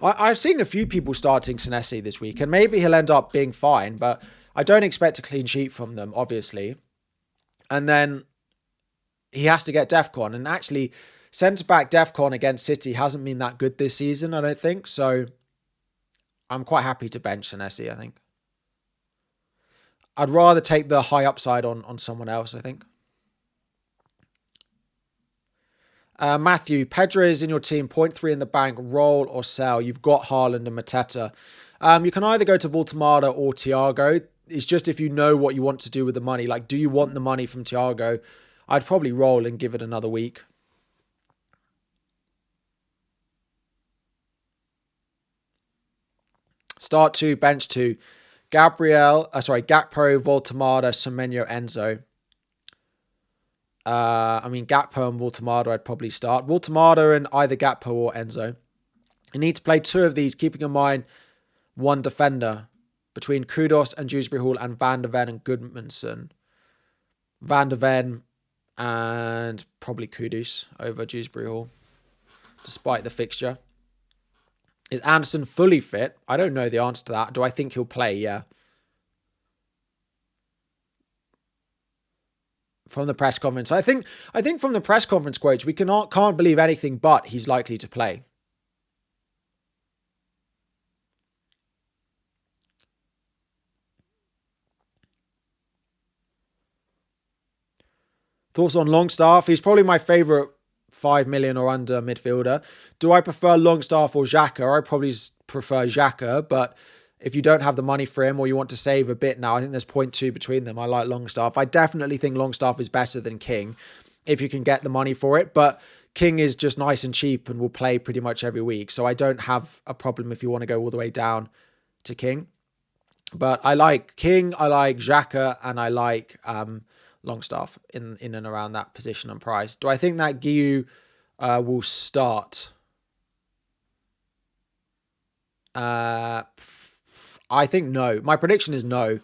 I've seen a few people starting Senesi this week, and maybe he'll end up being fine, but I don't expect a clean sheet from them, obviously. And then he has to get DEFCON. And actually, centre-back DEFCON against City hasn't been that good this season, I don't think. So I'm quite happy to bench Senesi, I think. I'd rather take the high upside on someone else, I think. Matthew, Pedro is in your team, 0.3 in the bank, roll or sell. You've got Haaland and Mateta. You can either go to Voltemada or Thiago. It's just if you know what you want to do with the money. Like, do you want the money from Thiago? I'd probably roll and give it another week. Start 2, bench 2. Gakpo, Voltemada, Semenyo, Enzo. Gakpo and Voltemada I'd probably start. Voltemada and either Gakpo or Enzo. You need to play 2 of these, keeping in mind 1 defender between Kudus and Dewsbury Hall and Van der Ven and Goodmanson. Van der Ven and probably Kudus over Dewsbury Hall, despite the fixture. Is Anderson fully fit? I don't know the answer to that. Do I think he'll play? Yeah. From the press conference. I think from the press conference quotes, we can't believe anything but he's likely to play. Thoughts on Longstaff? He's probably my favourite 5 million or under midfielder. Do I prefer Longstaff or Xhaka? I probably prefer Xhaka, but if you don't have the money for him or you want to save a bit now, I think there's 0.2 between them. I like Longstaff. I definitely think Longstaff is better than King if you can get the money for it, but King is just nice and cheap and will play pretty much every week. So I don't have a problem if you want to go all the way down to King. But I like King, I like Xhaka, and I like Longstaff in and around that position and price. Do I think that Guiu will start? I think no. My prediction is no.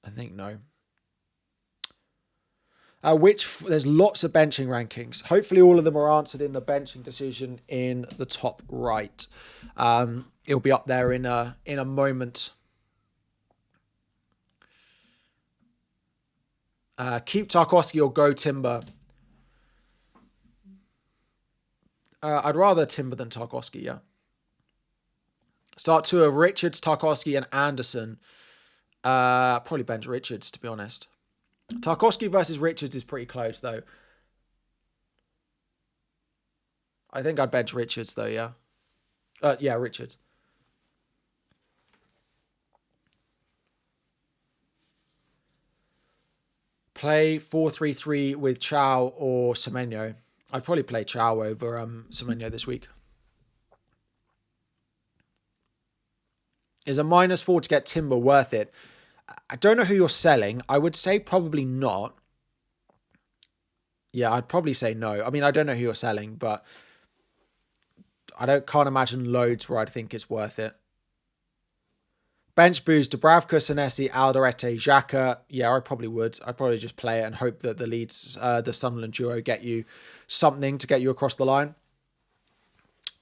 I think no. There's lots of benching rankings. Hopefully all of them are answered in the benching decision in the top right. It'll be up there in a moment. Keep Tarkowski or go Timber. I'd rather Timber than Tarkowski, yeah. Start 2 of Richards, Tarkowski, and Anderson. Probably bench Richards, to be honest. Tarkowski versus Richards is pretty close, though. I think I'd bench Richards, though, yeah. Yeah, Richards. Play 4-3-3 with Chaël or Semenyo. I'd probably play Chaël over Semenyo this week. Is a -4 to get Timber worth it? I don't know who you're selling. I would say probably not. Yeah, I'd probably say no. I mean, I don't know who you're selling, but can't imagine loads where I'd think it's worth it. Bench boost, Dubravka, Senesi, Alderete, Xhaka. Yeah, I probably would. I'd probably just play it and hope that the Sunderland duo get you something to get you across the line.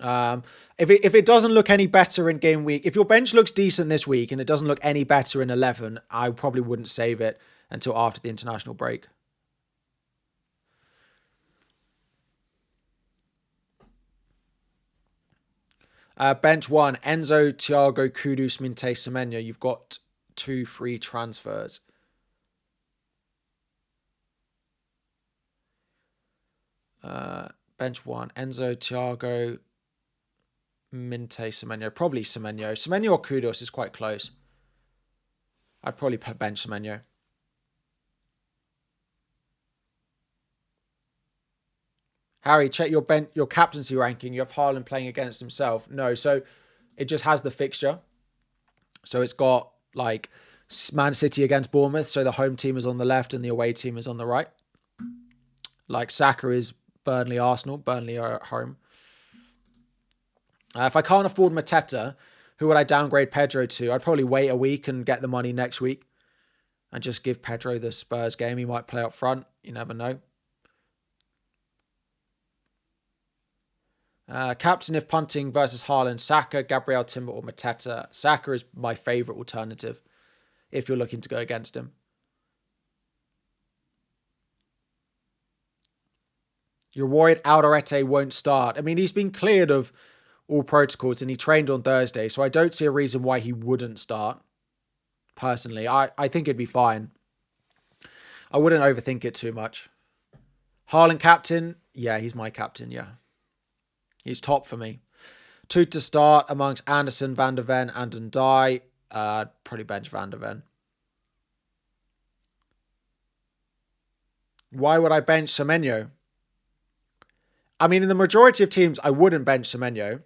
If it doesn't look any better in game week, if your bench looks decent this week and it doesn't look any better in 11, I probably wouldn't save it until after the international break. Bench 1, Enzo, Thiago, Kudus, Minte, Semenyo. You've got 2 free transfers. Bench 1, Enzo, Thiago, Minte, Semenyo. Probably Semenyo. Semenyo or Kudus is quite close. I'd probably bench Semenyo. Harry, check your captaincy ranking. You have Haaland playing against himself. No, so it just has the fixture. So it's got like Man City against Bournemouth. So the home team is on the left and the away team is on the right. Like Saka is Burnley, Arsenal. Burnley are at home. If I can't afford Mateta, who would I downgrade Pedro to? I'd probably wait a week and get the money next week and just give Pedro the Spurs game. He might play up front. You never know. Captain if punting versus Haaland, Saka, Gabriel, Timber or Mateta. Saka is my favourite alternative if you're looking to go against him. You're worried Alderete won't start. I mean, he's been cleared of all protocols and he trained on Thursday, so I don't see a reason why he wouldn't start. Personally, I think it'd be fine. I wouldn't overthink it too much. Haaland captain? Yeah, he's my captain, yeah. He's top for me. 2 to start amongst Anderson, Van der Ven, and Ndai. Probably bench Van der Ven. Why would I bench Semenyo? I mean, in the majority of teams, I wouldn't bench Semenyo.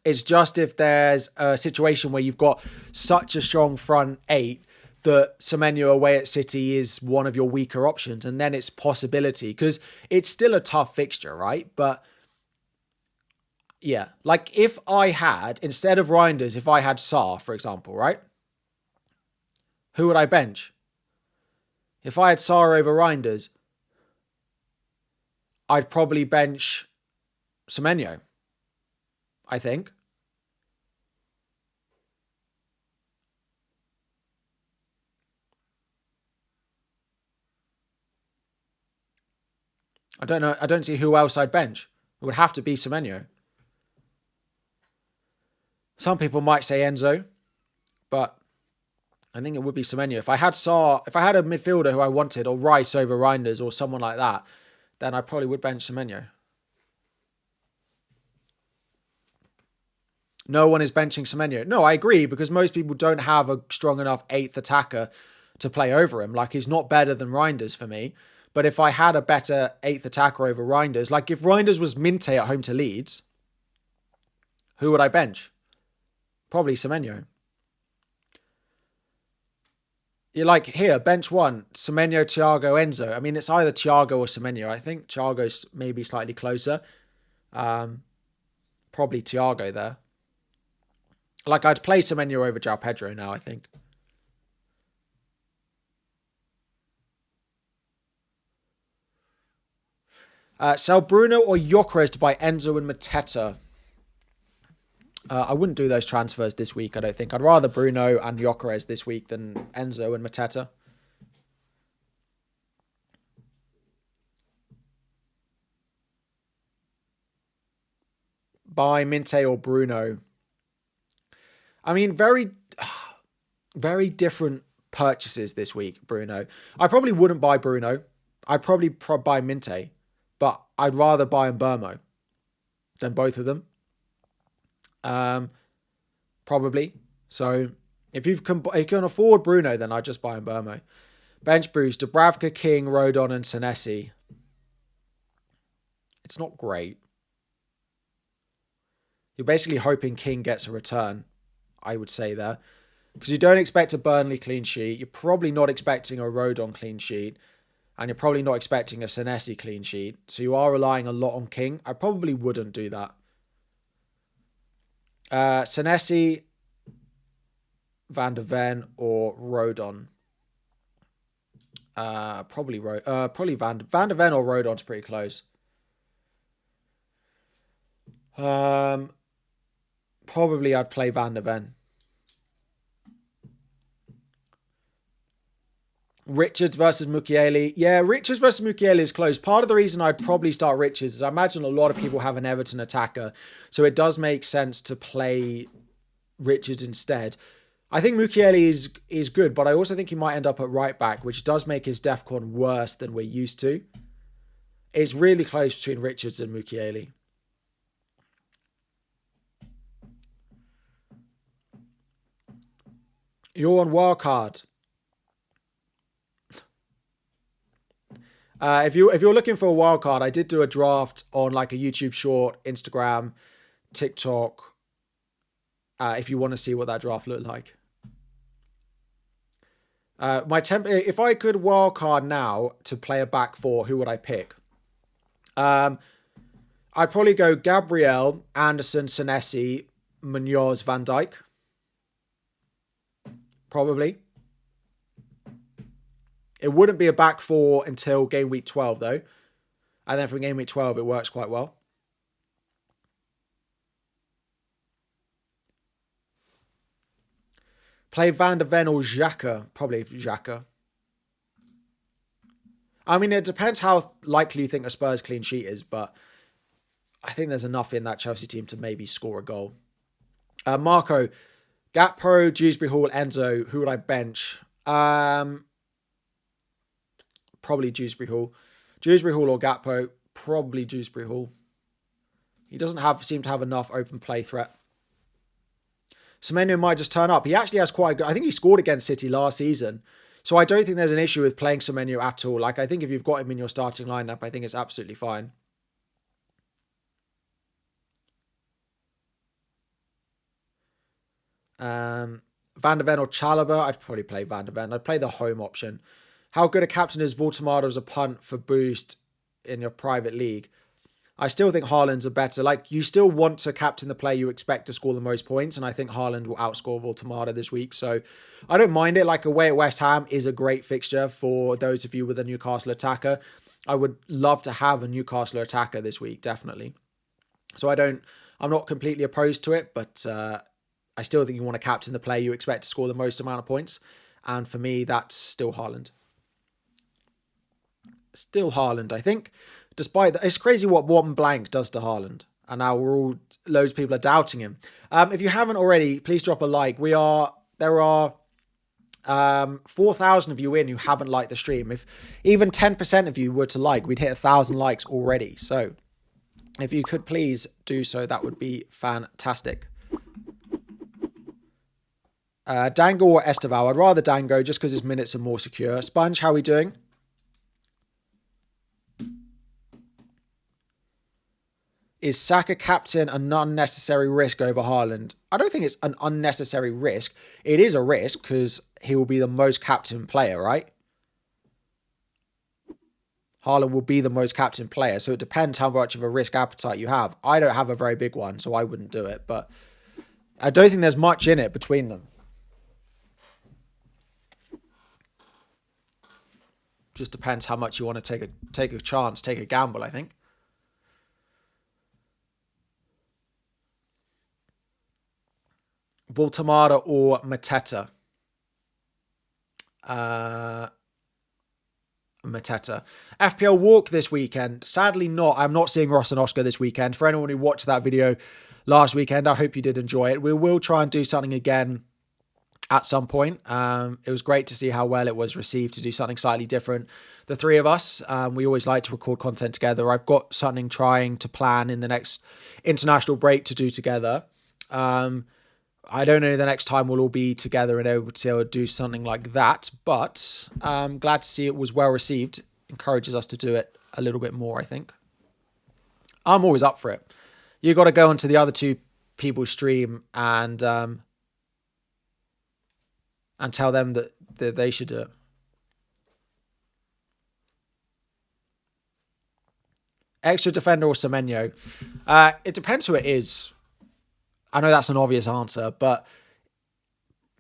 It's just if there's a situation where you've got such a strong front 8 that Semenyo away at City is one of your weaker options. And then it's possibility because it's still a tough fixture, right? But yeah, like if I had, instead of Reinders, if I had Sarr, for example, right? Who would I bench? If I had Sarr over Reinders, I'd probably bench Semenyo, I think. I don't know. I don't see who else I'd bench. It would have to be Semenyo. Some people might say Enzo, but I think it would be Semenyo. If I had Sarr, if I had a midfielder who I wanted, or Rice over Reinders, or someone like that, then I probably would bench Semenyo. No one is benching Semenyo. No, I agree, because most people don't have a strong enough 8th attacker to play over him. Like, he's not better than Reinders for me. But if I had a better 8th attacker over Reinders, like if Reinders was Minte at home to Leeds, who would I bench? Probably Semenyo. You're like, here, bench 1, Semenyo, Thiago, Enzo. I mean, it's either Thiago or Semenyo. I think Thiago's maybe slightly closer. Probably Thiago there. Like, I'd play Semenyo over João Pedro now, I think. Sell Bruno or Gyökeres to buy Enzo and Mateta. I wouldn't do those transfers this week, I don't think. I'd rather Bruno and Gyökeres this week than Enzo and Mateta. Buy Minte or Bruno. I mean, very different purchases this week, Bruno. I probably wouldn't buy Bruno. I'd probably buy Minte, but I'd rather buy Mbermo than both of them. Probably. So if you can afford Bruno, then I'd just buy Mbermo. Bench boost: Dubravka, King, Rodon, and Senesi. It's not great. You're basically hoping King gets a return, I would say there. Because you don't expect a Burnley clean sheet. You're probably not expecting a Rodon clean sheet. And you're probably not expecting a Senesi clean sheet. So you are relying a lot on King. I probably wouldn't do that. Senesi, Van der Ven, or Rodon. Probably Van der Ven or Rodon's pretty close. Probably I'd play Van der Ven. Richards versus Mukiele. Yeah, Richards versus Mukiele is close. Part of the reason I'd probably start Richards is I imagine a lot of people have an Everton attacker. So it does make sense to play Richards instead. I think Mukiele is good, but I also think he might end up at right back, which does make his DEFCON worse than we're used to. It's really close between Richards and Mukiele. You're on wildcard. If you're looking for a wild card, I did do a draft on like a YouTube short, Instagram, TikTok. If you want to see what that draft looked like. If I could wild card now to play a back four, who would I pick? I'd probably go Gabriel, Anderson, Senesi, Munoz, Van Dijk. Probably. It wouldn't be a back four until game week 12, though. And then from game week 12, it works quite well. Play Van der Ven or Xhaka. Probably Xhaka. I mean, it depends how likely you think a Spurs clean sheet is, but I think there's enough in that Chelsea team to maybe score a goal. Marco, Gakpo, Dewsbury Hall, Enzo. Who would I bench? Probably Dewsbury Hall. Dewsbury Hall or Gakpo. Probably Dewsbury Hall. He doesn't seem to have enough open play threat. Semenyo might just turn up. He actually has quite a good... I think he scored against City last season. So I don't think there's an issue with playing Semenyo at all. Like, I think if you've got him in your starting lineup, I think it's absolutely fine. Van der Ven or Chalobah? I'd probably play Van der Ven. I'd play the home option. How good a captain is Voltemada as a punt for boost in your private league? I still think Haaland's a better... Like, you still want to captain the player you expect to score the most points, and I think Haaland will outscore Voltemada this week. So I don't mind it. Like, away at West Ham is a great fixture for those of you with a Newcastle attacker. I would love to have a Newcastle attacker this week, definitely. So I'm not completely opposed to it, but I still think you want to captain the player you expect to score the most amount of points. And for me, that's still Haaland. Still Haaland, I think. Despite that, it's crazy what one blank does to Haaland. And now loads of people are doubting him. If you haven't already, please drop a like. There are 4,000 of you in who haven't liked the stream. If even 10% of you were to like, we'd hit 1,000 likes already. So if you could please do so, that would be fantastic. Dango or Esteval? I'd rather Dango just because his minutes are more secure. Sponge, how are we doing? Is Saka captain an unnecessary risk over Haaland? I don't think it's an unnecessary risk. It is a risk because he will be the most captain player, right? Haaland will be the most captain player. So it depends how much of a risk appetite you have. I don't have a very big one, so I wouldn't do it. But I don't think there's much in it between them. Just depends how much you want to take a chance, take a gamble, I think. Voltemada or Mateta? Mateta. FPL walk this weekend? Sadly not. I'm not seeing Ross and Oscar this weekend. For anyone who watched that video last weekend, I hope you did enjoy it. We will try and do something again at some point. It was great to see how well it was received to do something slightly different. The three of us, we always like to record content together. I've got something trying to plan in the next international break to do together. I don't know the next time we'll all be together and able to do something like that, but I'm glad to see it was well received. Encourages us to do it a little bit more, I think. I'm always up for it. You got to go onto the other two people's stream and tell them that they should do it. Extra defender or Semenyo? It depends who it is. I know that's an obvious answer, but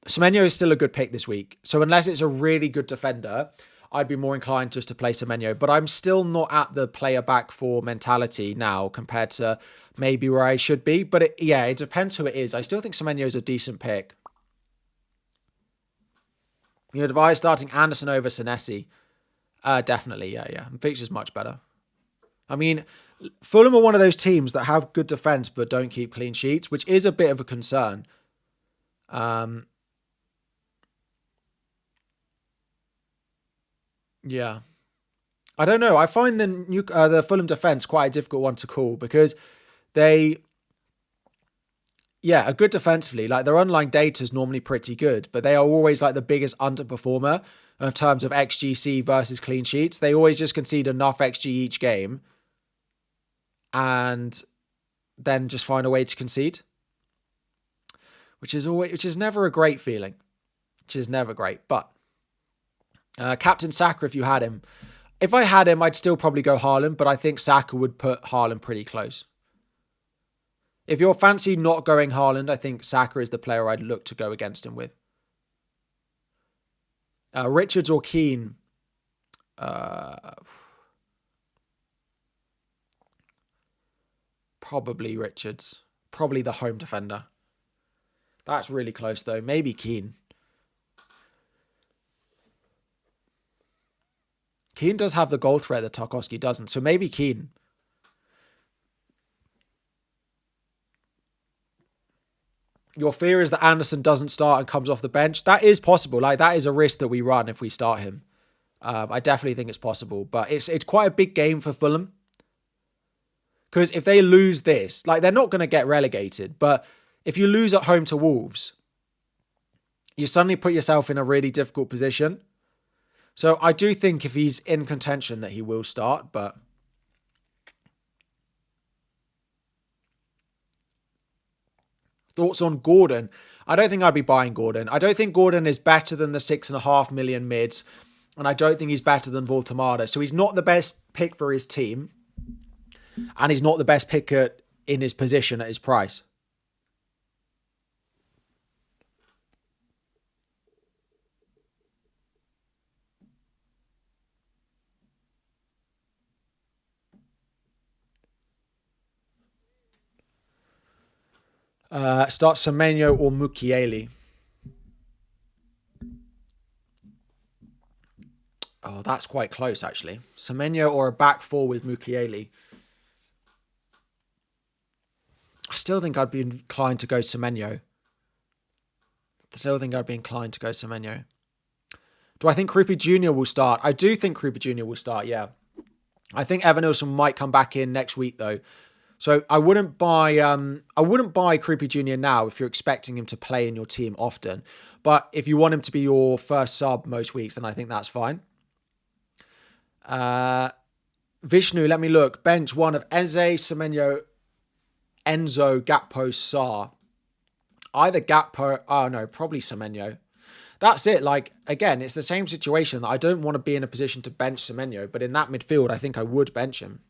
Semenyo is still a good pick this week. So unless it's a really good defender, I'd be more inclined just to play Semenyo. But I'm still not at the player back four mentality now compared to maybe where I should be. But it depends who it is. I still think Semenyo is a decent pick. You advise starting Anderson over Senesi. Definitely, yeah. Fixture's much better. I mean, Fulham are one of those teams that have good defence but don't keep clean sheets, which is a bit of a concern. Yeah. I don't know. I find the Fulham defence quite a difficult one to call because they are good defensively. Like their underlying data is normally pretty good, but they are always like the biggest underperformer in terms of XGC versus clean sheets. They always just concede enough XG each game and then just find a way to concede, which is never a great feeling. Which is never great. But Captain Saka, if you had him, if I had him, I'd still probably go Haaland, but I think Saka would put Haaland pretty close. If you're fancy not going Haaland, I think Saka is the player I'd look to go against him with. Richards or Keane? Probably Richards. Probably the home defender. That's really close though. Maybe Keane. Keane does have the goal threat that Tarkowski doesn't, so maybe Keane. Your fear is that Anderson doesn't start and comes off the bench. That is possible. Like that is a risk that we run if we start him. I definitely think it's possible, but it's quite a big game for Fulham. Because if they lose this, like they're not going to get relegated, but if you lose at home to Wolves, you suddenly put yourself in a really difficult position. So I do think if he's in contention that he will start, but thoughts on Gordon? I don't think I'd be buying Gordon. I don't think Gordon is better than the 6.5 million mids, and I don't think he's better than Voltamada. So he's not the best pick for his team, and he's not the best pick in his position at his price. Start Semenyo or Mukiele. Oh, that's quite close, actually. Semenyo or a back four with Mukiele. I still think I'd be inclined to go Semenyo. Do I think Krupa Jr. will start? I do think Krupa Jr. will start, yeah. I think Evan Nilsson might come back in next week, though. So I wouldn't buy Krupa Jr. now if you're expecting him to play in your team often. But if you want him to be your first sub most weeks, then I think that's fine. Vishnu, let me look. Bench one of Eze, Semenyo, Enzo, Gakpo, Sarr. Either Gakpo, probably Semenyo. That's it. Like, again, it's the same situation that I don't want to be in a position to bench Semenyo, but in that midfield, I think I would bench him.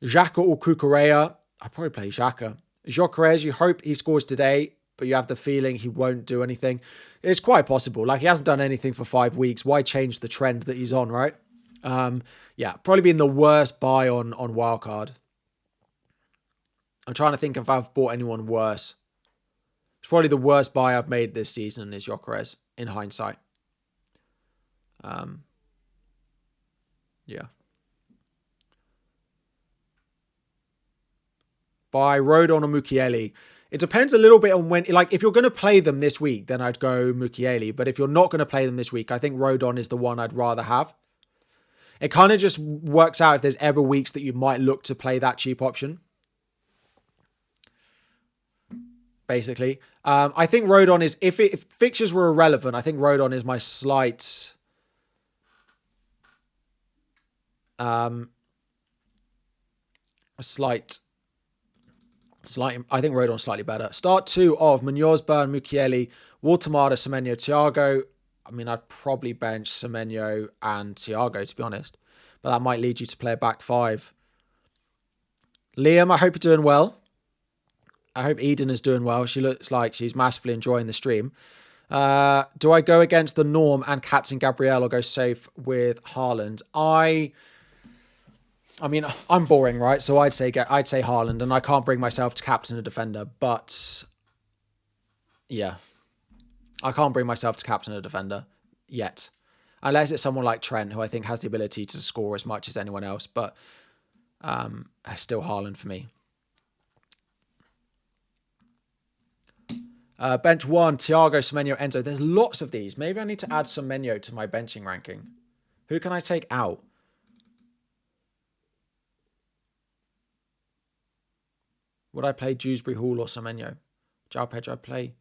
Xhaka or Cucurella? I'd probably play Xhaka. Gyökeres, you hope he scores today, but you have the feeling he won't do anything. It's quite possible. Like, he hasn't done anything for 5 weeks. Why change the trend that he's on, right? Probably been the worst buy on Wildcard. I'm trying to think if I've bought anyone worse. It's probably the worst buy I've made this season is Gyökeres, in hindsight. Buy Rodon or Mukiele. It depends a little bit on when, like, if you're going to play them this week, then I'd go Mukiele. But if you're not going to play them this week, I think Rodon is the one I'd rather have. It kind of just works out if there's ever weeks that you might look to play that cheap option. Basically. I think Rodon is, if fixtures were irrelevant, I think Rodon is my slight... I think Rodon's slightly better. Start 2 of Munoz, Burn, Mukiele, Waltamada, Semenyo, Thiago. I mean, I'd probably bench Semenyo and Thiago, to be honest. But that might lead you to play a back 5. Liam, I hope you're doing well. I hope Eden is doing well. She looks like she's massively enjoying the stream. Do I go against the norm and captain Gabriel or go safe with Haaland? I mean, I'm boring, right? So I'd say Haaland, and I can't bring myself to captain a defender. But yeah, I can't bring myself to captain a defender yet, unless it's someone like Trent, who I think has the ability to score as much as anyone else. But still Haaland for me. Bench 1, Thiago, Semenyo, Enzo. There's lots of these. Maybe I need to add Semenyo to my benching ranking. Who can I take out? Would I play Dewsbury Hall or Semenyo? João Pedro, I play.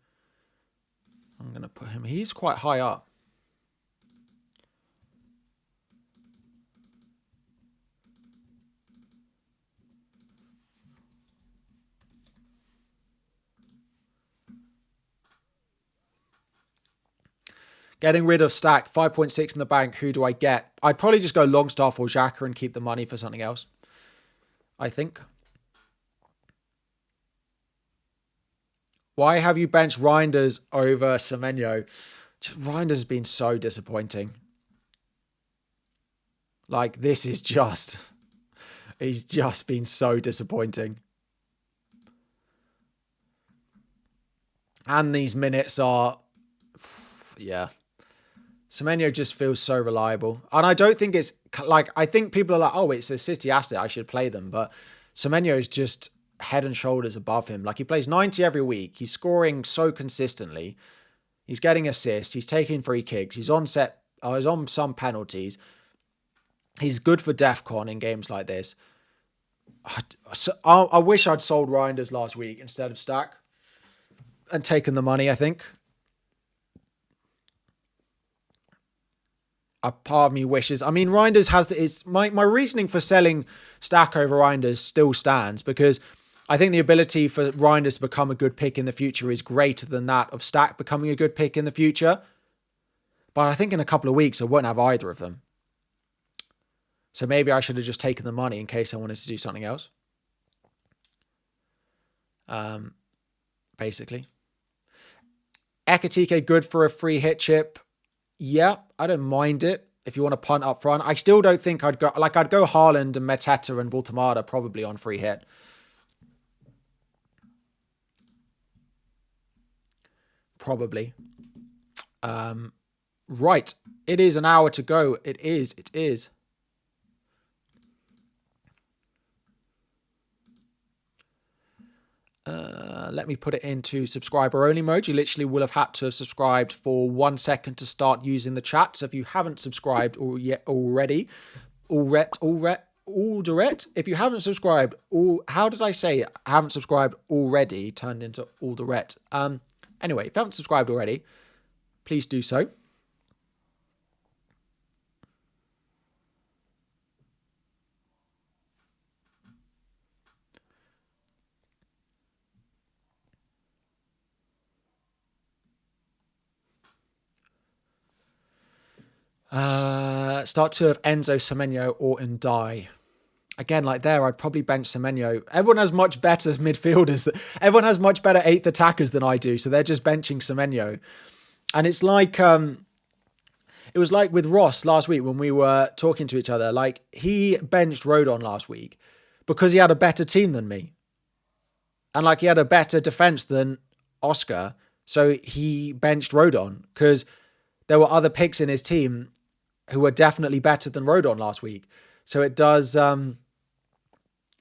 I'm going to put him. He's quite high up. Getting rid of Stack, 5.6 in the bank. Who do I get? I'd probably just go Longstaff or Xhaka and keep the money for something else, I think. Why have you benched Reinders over Semenyo? Reinders has been so disappointing. Like, this is just... He's just been so disappointing. And these minutes are... Yeah. Semenyo just feels so reliable. And I don't think it's... Like, I think people are like, oh, it's a City asset, I should play them. But Semenyo is just head and shoulders above him. Like, he plays 90 every week. He's scoring so consistently. He's getting assists. He's taking free kicks. He's on he's on some penalties. He's good for DEFCON in games like this. I wish I'd sold Reinders last week instead of Stack and taken the money, I think. A part of me wishes... I mean, Reinders has... my reasoning for selling Stack over Reinders still stands, because I think the ability for Reinders to become a good pick in the future is greater than that of Stack becoming a good pick in the future. But I think in a couple of weeks, I won't have either of them. So maybe I should have just taken the money in case I wanted to do something else. Basically. Ekatike, good for a free hit chip. Yeah, I don't mind it if you want to punt up front. I still don't think I'd go... Like, I'd go Haaland and Mateta and Voltemada probably on free hit. Probably. Right. It is an hour to go. It is. Let me put it into subscriber only mode. You literally will have had to have subscribed for 1 second to start using the chat. So if you haven't subscribed already, if you haven't subscribed, how did I say it? Haven't subscribed already turned into Alderette. Anyway, if you haven't subscribed already, please do so. Start 2 of Enzo, Semenyo, or Ndai. Again, like there, I'd probably bench Semenyo. Everyone has much better midfielders. Everyone has much better 8th attackers than I do, so they're just benching Semenyo. And it's like... it was like with Ross last week when we were talking to each other. Like, he benched Rodon last week because he had a better team than me. And like, he had a better defense than Oscar. So he benched Rodon because there were other picks in his team who were definitely better than Rodon last week. So it does...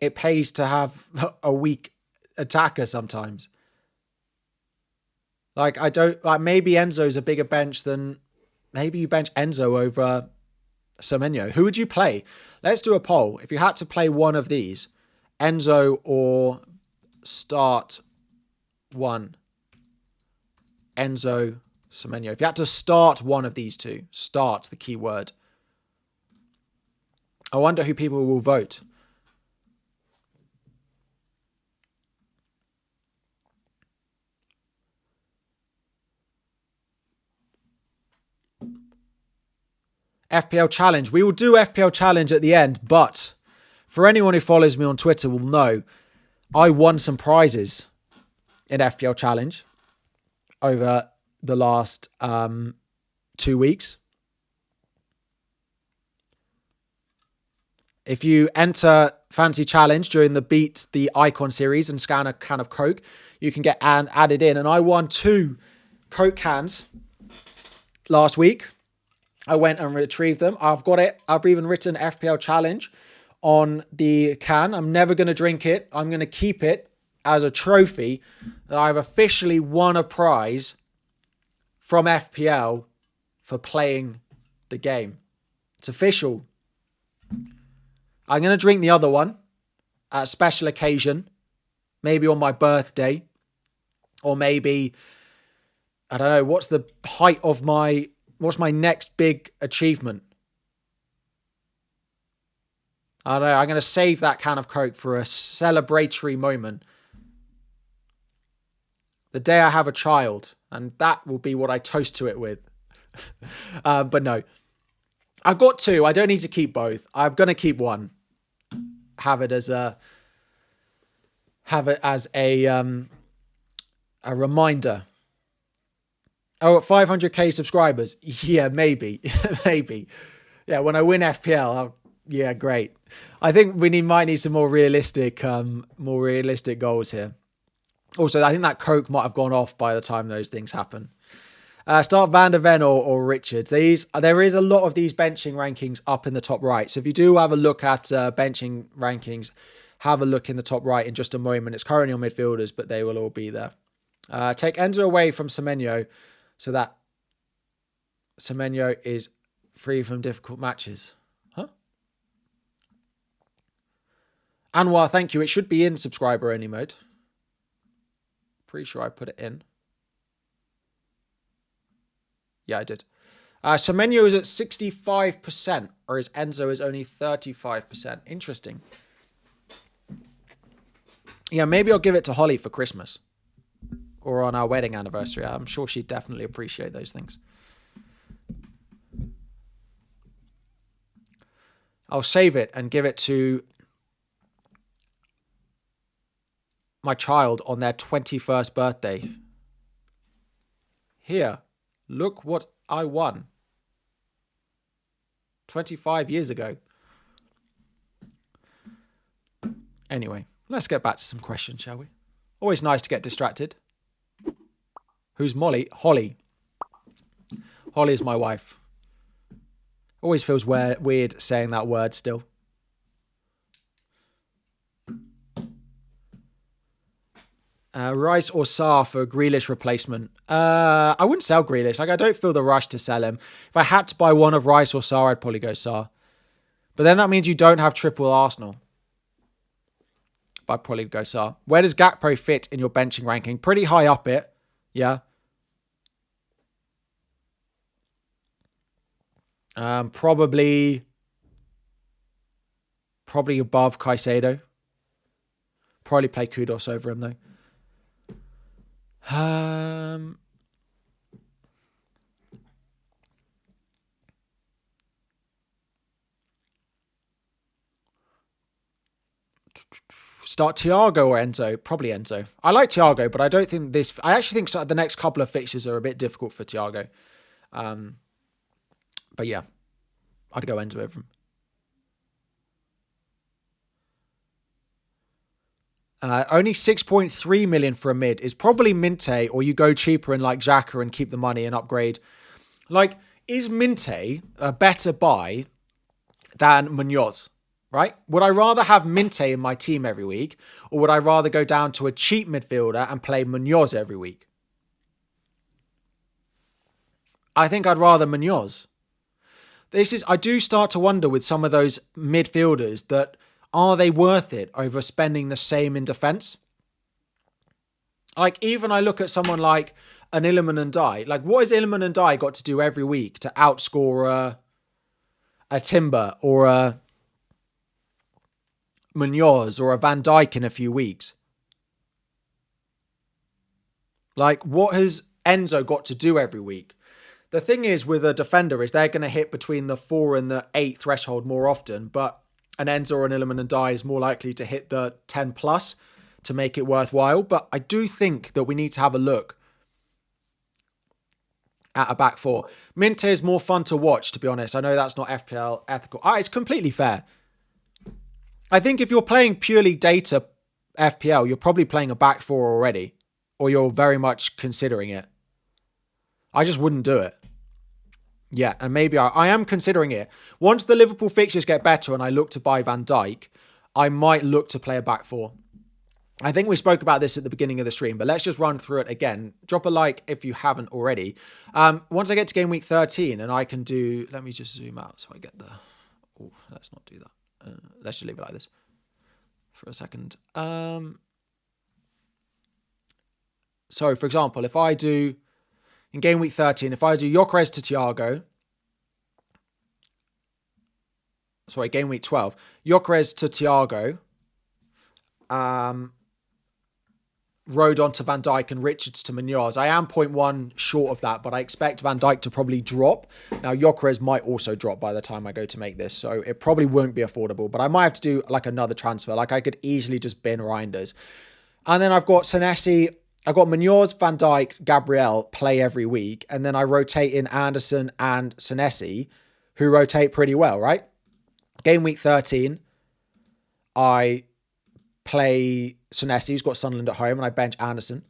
it pays to have a weak attacker sometimes. Like, I don't... Like, maybe Enzo's a bigger bench than... Maybe you bench Enzo over Semenyo. Who would you play? Let's do a poll. If you had to play one of these, Enzo or start 1, Enzo, Semenyo. If you had to start one of these two, start the key word. I wonder who people will vote. FPL Challenge. We will do FPL Challenge at the end, but for anyone who follows me on Twitter will know I won some prizes in FPL Challenge over the last 2 weeks. If you enter Fantasy Challenge during the Beat the Icon series and scan a can of Coke, you can get added in. And I won 2 Coke cans last week. I went and retrieved them. I've got it. I've even written FPL Challenge on the can. I'm never going to drink it. I'm going to keep it as a trophy that I've officially won a prize from FPL for playing the game. It's official. I'm going to drink the other one at a special occasion, maybe on my birthday, or maybe, I don't know, what's my next big achievement? I don't know, I'm going to save that can of Coke for a celebratory moment. The day I have a child, and that will be what I toast to it with. But no. I've got 2. I don't need to keep both. I'm going to keep one. Have it as a reminder. Oh, at 500k subscribers. Yeah, maybe. Maybe. Yeah, when I win FPL, yeah, great. I think we might need some more realistic goals here. Also, I think that Coke might have gone off by the time those things happen. Start Van der Ven or Richards. There is a lot of these benching rankings up in the top right. So if you do have a look at benching rankings, have a look in the top right in just a moment. It's currently on midfielders, but they will all be there. Take Enzo away from Semenyo so that Semenyo is free from difficult matches. Huh? Anwar, thank you. It should be in subscriber only mode. Pretty sure I put it in. Yeah, I did. Semenyo is at 65%, whereas Enzo is only 35%. Interesting. Yeah, maybe I'll give it to Holly for Christmas. Or on our wedding anniversary. I'm sure she'd definitely appreciate those things. I'll save it and give it to my child on their 21st birthday. Here. Look what I won 25 years ago. Anyway, let's get back to some questions, shall we? Always nice to get distracted. Who's Molly? Holly. Holly is my wife. Always feels weird saying that word still. Rice or Sarr for a Grealish replacement? I wouldn't sell Grealish. I don't feel the rush to sell him. If I had to buy one of Rice or Sarr, I'd probably go Sarr. But then that means you don't have triple Arsenal. But I'd probably go Sarr. Where does Gakpo fit in your benching ranking? Pretty high up it. Yeah. Probably above Caicedo. Probably play Kudos over him though. Start Thiago or Enzo? Probably Enzo. I like Thiago, but I don't think I actually think the next couple of fixtures are a bit difficult for Thiago. But yeah, I'd go Enzo over him. Only 6.3 million for a mid is probably Minte, or you go cheaper and like Xhaka and keep the money and upgrade. Like, is Minte a better buy than Munoz? Right? Would I rather have Minte in my team every week, or would I rather go down to a cheap midfielder and play Munoz every week? I think I'd rather Munoz. I do start to wonder with some of those midfielders that, are they worth it over spending the same in defence? Like, even I look at someone like an Iliman Ndiaye. Like, what has Iliman Ndiaye got to do every week to outscore a Timber or a Munoz or a Van Dijk in a few weeks? Like, what has Enzo got to do every week? The thing is with a defender is they're going to hit between the 4 and the 8 threshold more often, but an Enzo or an Iliman Ndiaye is more likely to hit the 10 plus to make it worthwhile. But I do think that we need to have a look at a back four. Minte is more fun to watch, to be honest. I know that's not FPL ethical. It's completely fair. I think if you're playing purely data FPL, you're probably playing a back four already, or you're very much considering it. I just wouldn't do it. Yeah, and maybe I am considering it. Once the Liverpool fixtures get better and I look to buy Van Dijk, I might look to play a back four. I think we spoke about this at the beginning of the stream, but let's just run through it again. Drop a like if you haven't already. Once I get to game week 13 and I can do... Let me just zoom out so I get the... Oh, let's not do that. Let's just leave it like this for a second. So, for example, if I do... In game week 13, if I do Gyökeres to Thiago... Sorry, game week 12. Gyökeres to Thiago... Rodon to Van Dijk and Richards to Munoz. I am 0.1 short of that, but I expect Van Dijk to probably drop. Now, Gyökeres might also drop by the time I go to make this, so it probably won't be affordable, but I might have to do like another transfer. Like I could easily just bin Reinders. And then I've got Senesi. I've got Munoz, Van Dijk, Gabriel play every week, and then I rotate in Anderson and Senesi, who rotate pretty well, right? Game week 13, I play Senesi, who's got Sunderland at home, and I bench Anderson.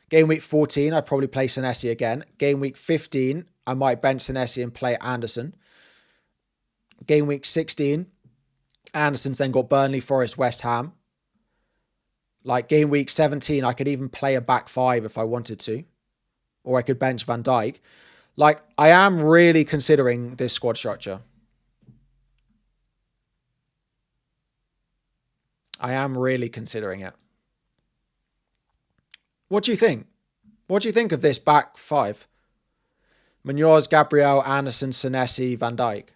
Game week 14, I probably play Senesi again. Game week 15, I might bench Senesi and play Anderson. Game week 16, Anderson's then got Burnley, Forest, West Ham. Like game week 17, I could even play a back five if I wanted to. Or I could bench Van Dijk. Like, I am really considering this squad structure. I am really considering it. What do you think? What do you think of this back five? Munoz, Gabriel, Anderson, Senesi, Van Dijk.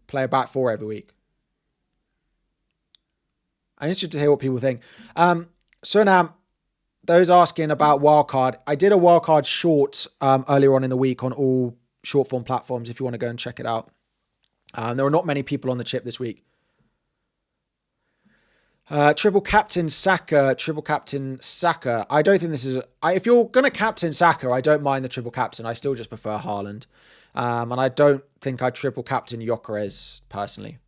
Play a back four every week. I'm interested to hear what people think. Sunam, those asking about wildcard. I did a wildcard short earlier on in the week on all short form platforms if you want to go and check it out. There are not many people on the chip this week. Triple captain Saka. I don't think this is... if you're going to captain Saka, I don't mind the triple captain. I still just prefer Haaland. And I don't think I'd triple captain Gyökeres personally.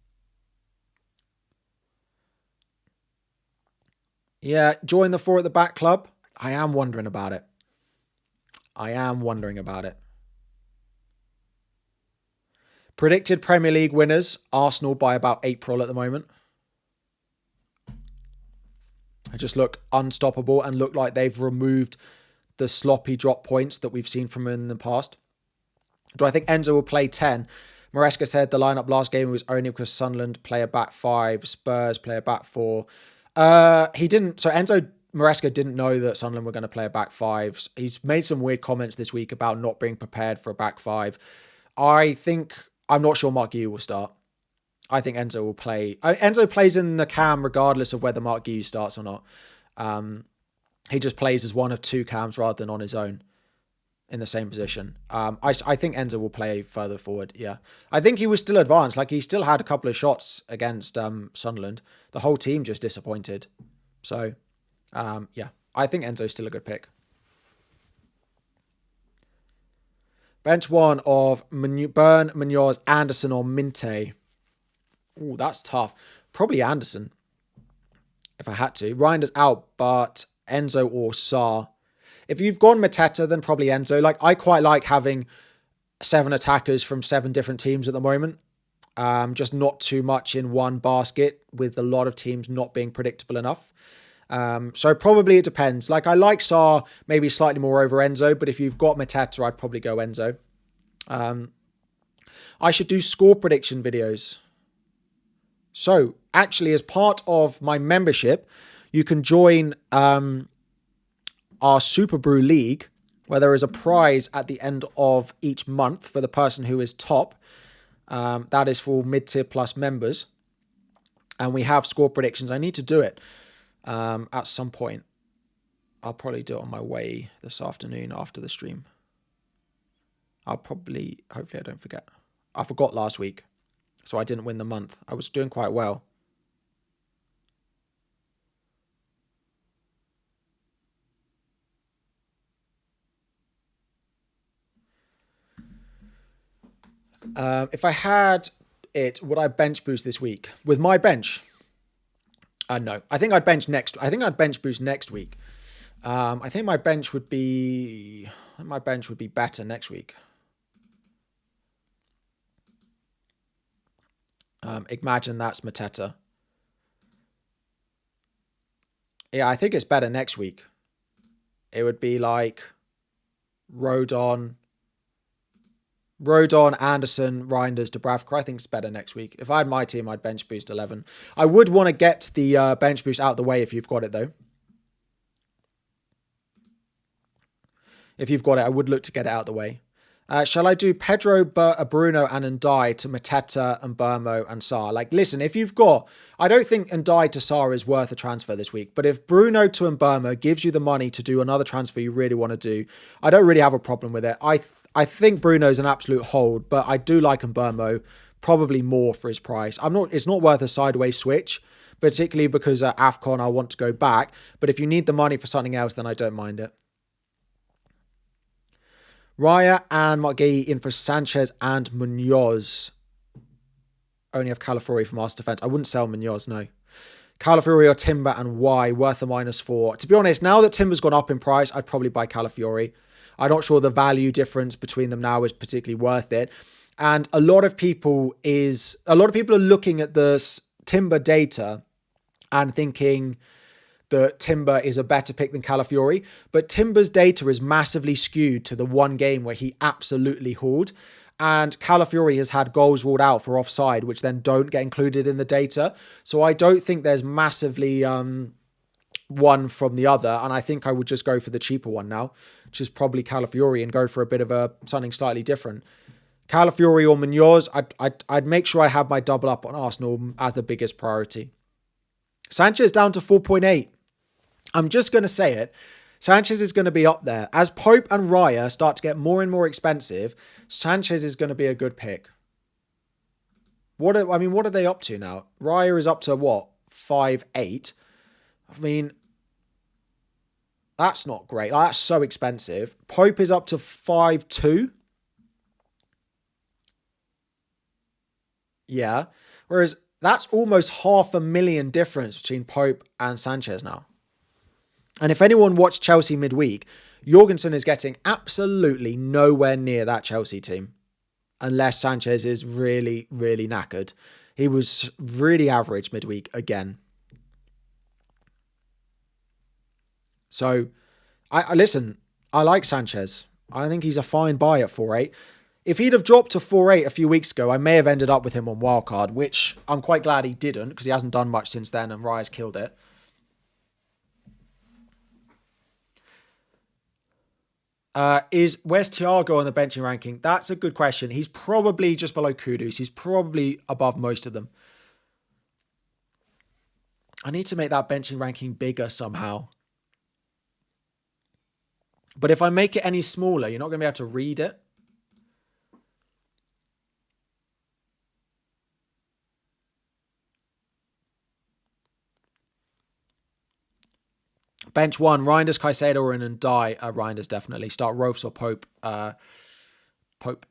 Yeah, join the four at the back club. I am wondering about it. Predicted Premier League winners. Arsenal by about April at the moment. I just look unstoppable and look like they've removed the sloppy drop points that we've seen from them in the past. Do I think Enzo will play 10? Maresca said the lineup last game was only because Sunderland play a back five, Spurs play a back four. He didn't. So Maresca didn't know that Sunderland were going to play a back five. He's made some weird comments this week about not being prepared for a back five. I'm not sure Mark Guiu will start. I think Enzo will play. Enzo plays in the cam regardless of whether Mark Guiu starts or not. He just plays as one of two cams rather than on his own in the same position. I think Enzo will play further forward. Yeah, I think he was still advanced. Like he still had a couple of shots against Sunderland. The whole team just disappointed. So yeah, I think Enzo's still a good pick. Bench one of Burn, Munoz, Anderson, or Minte. Oh, that's tough. Probably Anderson, if I had to. Reinders out, but Enzo or Sarr. If you've gone Mateta, then probably Enzo. Like, I quite like having 7 attackers from 7 different teams at the moment. Just not too much in one basket, with a lot of teams not being predictable enough. So probably it depends. Like, I like Sarr maybe slightly more over Enzo, but if you've got Mateta, I'd probably go Enzo. I should do score prediction videos. So, actually, as part of my membership, you can join our Super Brew League, where there is a prize at the end of each month for the person who is top. That is for mid-tier plus members. And we have score predictions. I need to do it at some point. I'll probably do it on my way this afternoon after the stream. Hopefully I don't forget. I forgot last week, so I didn't win the month. I was doing quite well. If I had it, would I bench boost this week? With my bench? No. I think I'd bench boost next week. I think my bench would be better next week. Imagine that's Mateta. Yeah, I think it's better next week. It would be like Rodon, Anderson, Reinders, Dubravka. I think it's better next week. If I had my team, I'd bench boost 11. I would want to get the bench boost out of the way if you've got it, though. If you've got it, I would look to get it out of the way. Shall I do Pedro, Bruno, and Ndai to Mateta and Burmo and Sarr? Like, listen, if you've got... I don't think Ndai to Sarr is worth a transfer this week, but if Bruno to Mbeumo gives you the money to do another transfer you really want to do, I don't really have a problem with it. I think Bruno's an absolute hold, but I do like Mbeumo probably more for his price. It's not worth a sideways switch, particularly because at AFCON I want to go back, but if you need the money for something else, then I don't mind it. Raya and Margui in for Sanchez and Munoz. Only have Calafiori from Arsenal defence. I wouldn't sell Munoz, no. Calafiori or Timber and Y worth a -4. To be honest, now that Timber's gone up in price, I'd probably buy Calafiori. I'm not sure the value difference between them now is particularly worth it. And a lot of people are looking at the Timber data and thinking that Timber is a better pick than Calafiori, but Timber's data is massively skewed to the one game where he absolutely hauled, and Calafiori has had goals ruled out for offside, which then don't get included in the data. So I don't think there's massively one from the other, and I think I would just go for the cheaper one now, which is probably Calafiori, and go for a bit of something slightly different. Calafiori or Munoz, I'd make sure I have my double up on Arsenal as the biggest priority. Sanchez down to 4.8. I'm just going to say it. Sanchez is going to be up there. As Pope and Raya start to get more and more expensive, Sanchez is going to be a good pick. What are they up to now? Raya is up to what? 5.8. I mean, that's not great. That's so expensive. Pope is up to 5.2. Yeah. Whereas that's almost 500,000 difference between Pope and Sanchez now. And if anyone watched Chelsea midweek, Jorgensen is getting absolutely nowhere near that Chelsea team. Unless Sanchez is really, really knackered. He was really average midweek again. So, I listen, I like Sanchez. I think he's a fine buy at 4.8. If he'd have dropped to 4.8 a few weeks ago, I may have ended up with him on wildcard, which I'm quite glad he didn't, because he hasn't done much since then, and Raya's killed it. Where's Thiago on the benching ranking? That's a good question. He's probably just below Kudus. He's probably above most of them. I need to make that benching ranking bigger somehow. But if I make it any smaller, you're not going to be able to read it. Bench 1, Reinders, Caicedo, and Ndai. Reinders, definitely. Start Rofs or Pope. Pope.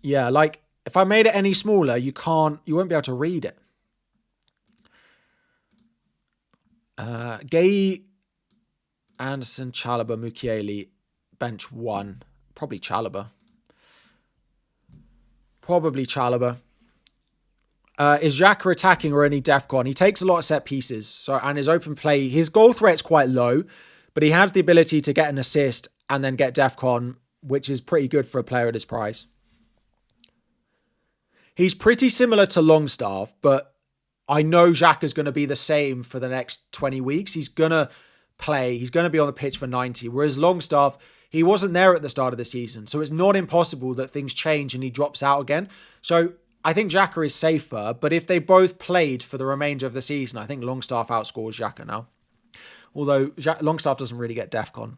Yeah, like, if I made it any smaller, you won't be able to read it. Gay, Anderson, Chalobah, Mukiele, bench 1. Probably Chalobah. Is Xhaka attacking or any DEFCON? He takes a lot of set pieces, and his open play, his goal threat's quite low, but he has the ability to get an assist and then get DEFCON, which is pretty good for a player at his price. He's pretty similar to Longstaff, but I know Xhaka's going to be the same for the next 20 weeks. He's going to play. He's going to be on the pitch for 90, whereas Longstaff, he wasn't there at the start of the season, so it's not impossible that things change and he drops out again. So I think Xhaka is safer, but if they both played for the remainder of the season, I think Longstaff outscores Xhaka now. Although Longstaff doesn't really get DEFCON.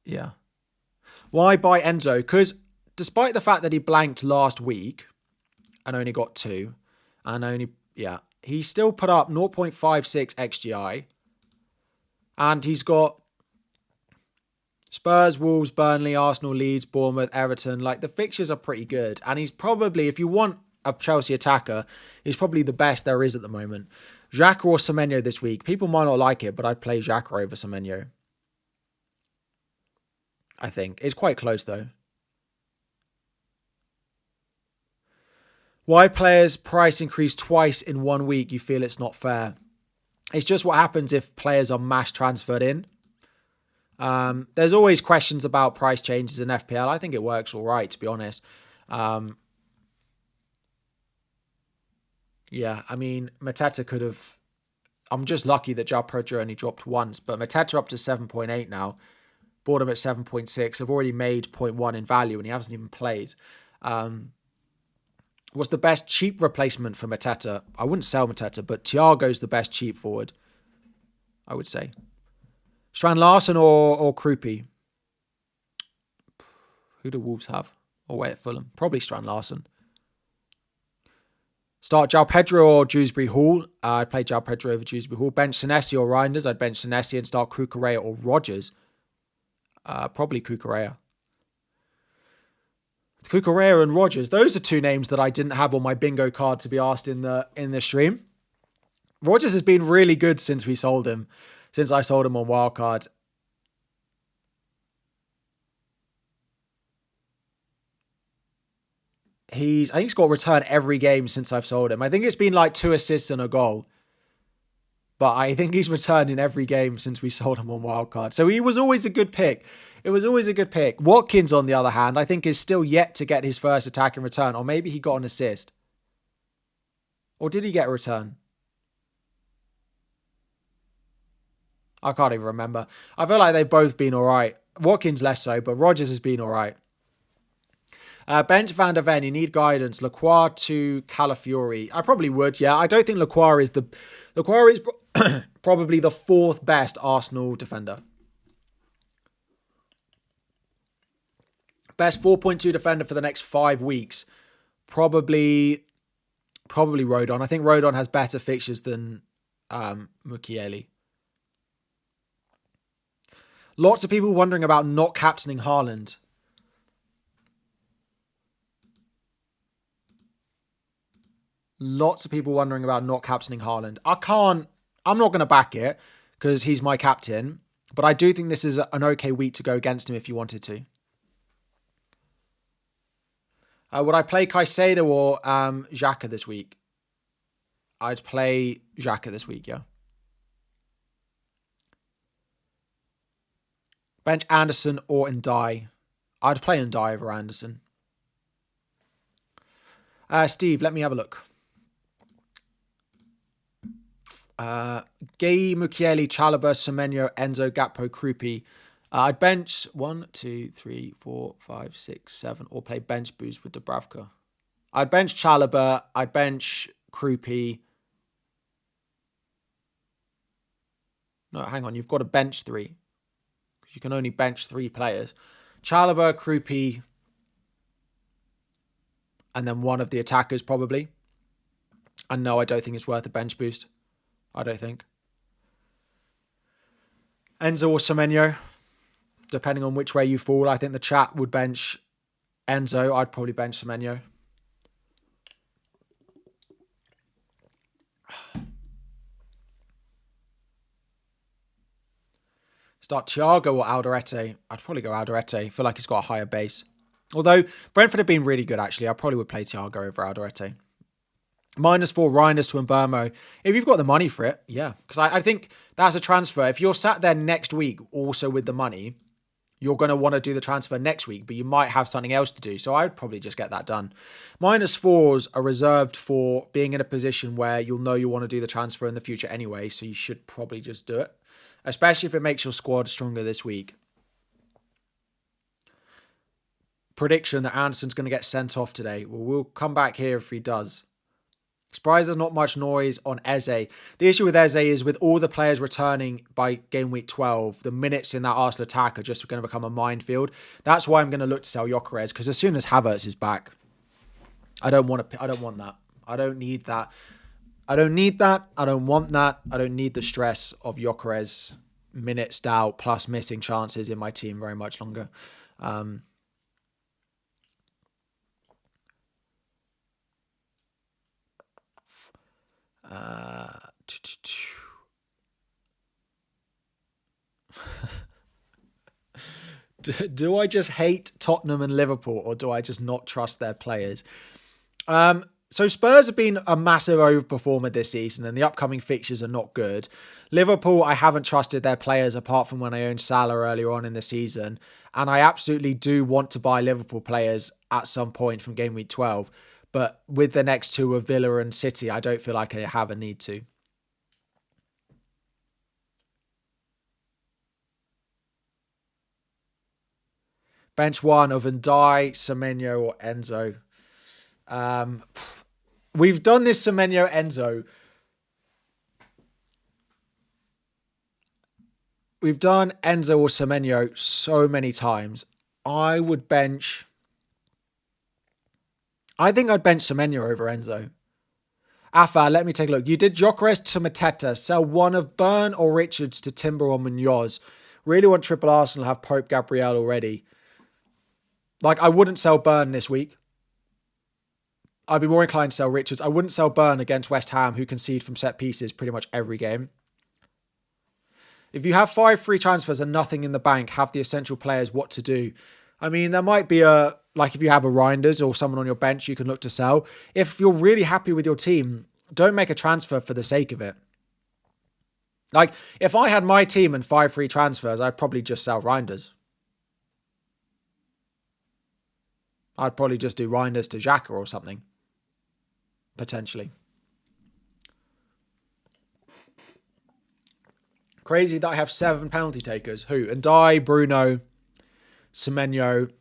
Yeah. Why buy Enzo? Because despite the fact that he blanked last week and only got 2, he still put up 0.56 XGI. And he's got Spurs, Wolves, Burnley, Arsenal, Leeds, Bournemouth, Everton. Like, the fixtures are pretty good. And he's probably, if you want a Chelsea attacker, he's probably the best there is at the moment. Xhaka or Semenyo this week. People might not like it, but I'd play Xhaka over Semenyo. I think. It's quite close, though. Why players' price increase twice in 1 week? You feel it's not fair. It's just what happens if players are mass transferred in. There's always questions about price changes in FPL. I think it works all right, to be honest. Yeah, I mean, Mateta could have... I'm just lucky that João Pedro only dropped once, but Mateta up to 7.8 now. Bought him at 7.6. I've already made 0.1 in value, and he hasn't even played. Was the best cheap replacement for Mateta. I wouldn't sell Mateta, but Thiago's the best cheap forward, I would say. Strand Larsen or Krupi? Who do Wolves have? Away at Fulham. Probably Strand Larsen. Start João Pedro or Dewsbury Hall. I'd play João Pedro over Dewsbury Hall. Bench Senesi or Reinders. I'd bench Senesi and start Cucurella or Rodgers. Probably Cucurella. Cucurella and Rodgers. Those are two names that I didn't have on my bingo card to be asked in the stream. Rodgers has been really good since we sold him. Since I sold him on Wildcard. I think he's got a return every game since I've sold him. I think it's been like 2 assists and a goal. But I think he's returned in every game since we sold him on Wildcard. So he was always a good pick. It was always a good pick. Watkins, on the other hand, I think is still yet to get his first attack in return. Or maybe he got an assist. Or did he get a return? I can't even remember. I feel like they've both been all right. Watkins less so, but Rodgers has been all right. Bench Van der Ven, you need guidance. Lacroix to Calafiori. I probably would, yeah. I don't think Lacroix is probably the 4th best Arsenal defender. Best 4.2 defender for the next 5 weeks. Probably Rodon. I think Rodon has better fixtures than Mukiele. Lots of people wondering about not captaining Haaland. Lots of people wondering about not captaining Haaland. I'm not going to back it because he's my captain. But I do think this is an okay week to go against him if you wanted to. Would I play Caicedo or Xhaka this week? I'd play Xhaka this week, yeah. Bench Anderson or Ndiaye. I'd play Ndiaye over Anderson. Steve, let me have a look. Gay, Mukiele, Chalobah, Semenyo, Enzo, Gakpo, Krupi. I'd bench 1, 2, 3, 4, 5, 6, 7, or play bench boost with Dubravka. I'd bench Chalobah. I'd bench Krupi. No, hang on. You've got to bench 3. You can only bench 3 players. Chalobah, Krupi, and then one of the attackers probably. And no, I don't think it's worth a bench boost. I don't think. Enzo or Semenyo, depending on which way you fall. I think the chat would bench Enzo. I'd probably bench Semenyo. Start Thiago or Alderete. I'd probably go Alderete. I feel like he's got a higher base. Although Brentford have been really good, actually. I probably would play Thiago over Alderete. -4 Reinders to Mbermo. If you've got the money for it, yeah. Because I think that's a transfer. If you're sat there next week also with the money, you're going to want to do the transfer next week, but you might have something else to do. So I would probably just get that done. -4s are reserved for being in a position where you'll know you want to do the transfer in the future anyway. So you should probably just do it. Especially if it makes your squad stronger this week. Prediction that Anderson's going to get sent off today. Well, we'll come back here if he does. Surprised there's not much noise on Eze. The issue with Eze is with all the players returning by game week 12, the minutes in that Arsenal attack are just going to become a minefield. That's why I'm going to look to sell Gyökeres, because as soon as Havertz is back, I don't want that. I don't need that. I don't need that. I don't want that. I don't need the stress of Gyökeres minutes doubt plus missing chances in my team very much longer. Do I just hate Tottenham and Liverpool, or do I just not trust their players? So Spurs have been a massive overperformer this season, and the upcoming fixtures are not good. Liverpool, I haven't trusted their players apart from when I owned Salah earlier on in the season, and I absolutely do want to buy Liverpool players at some point from game week 12. But with the next two of Villa and City, I don't feel like I have a need to. Bench one of Ndai, Semenyo, or Enzo. We've done this Semenyo, Enzo. We've done Enzo or Semenyo so many times. I think I'd bench Semenyo over Enzo. Afa, let me take a look. You did Gyökeres to Mateta. Sell one of Burn or Richards to Timber or Munoz. Really want triple Arsenal, have Pope Gabriel already. Like, I wouldn't sell Burn this week. I'd be more inclined to sell Richards. I wouldn't sell Burn against West Ham, who concede from set pieces pretty much every game. If you have 5 free transfers and nothing in the bank, have the essential players what to do. I mean, there might be if you have a Reinders or someone on your bench you can look to sell. If you're really happy with your team, don't make a transfer for the sake of it. Like, if I had my team and 5 free transfers, I'd probably just sell Reinders. I'd probably just do Reinders to Xhaka or something. Potentially. Crazy that I have 7 penalty takers. Who? Ndai, Bruno, Semenyo.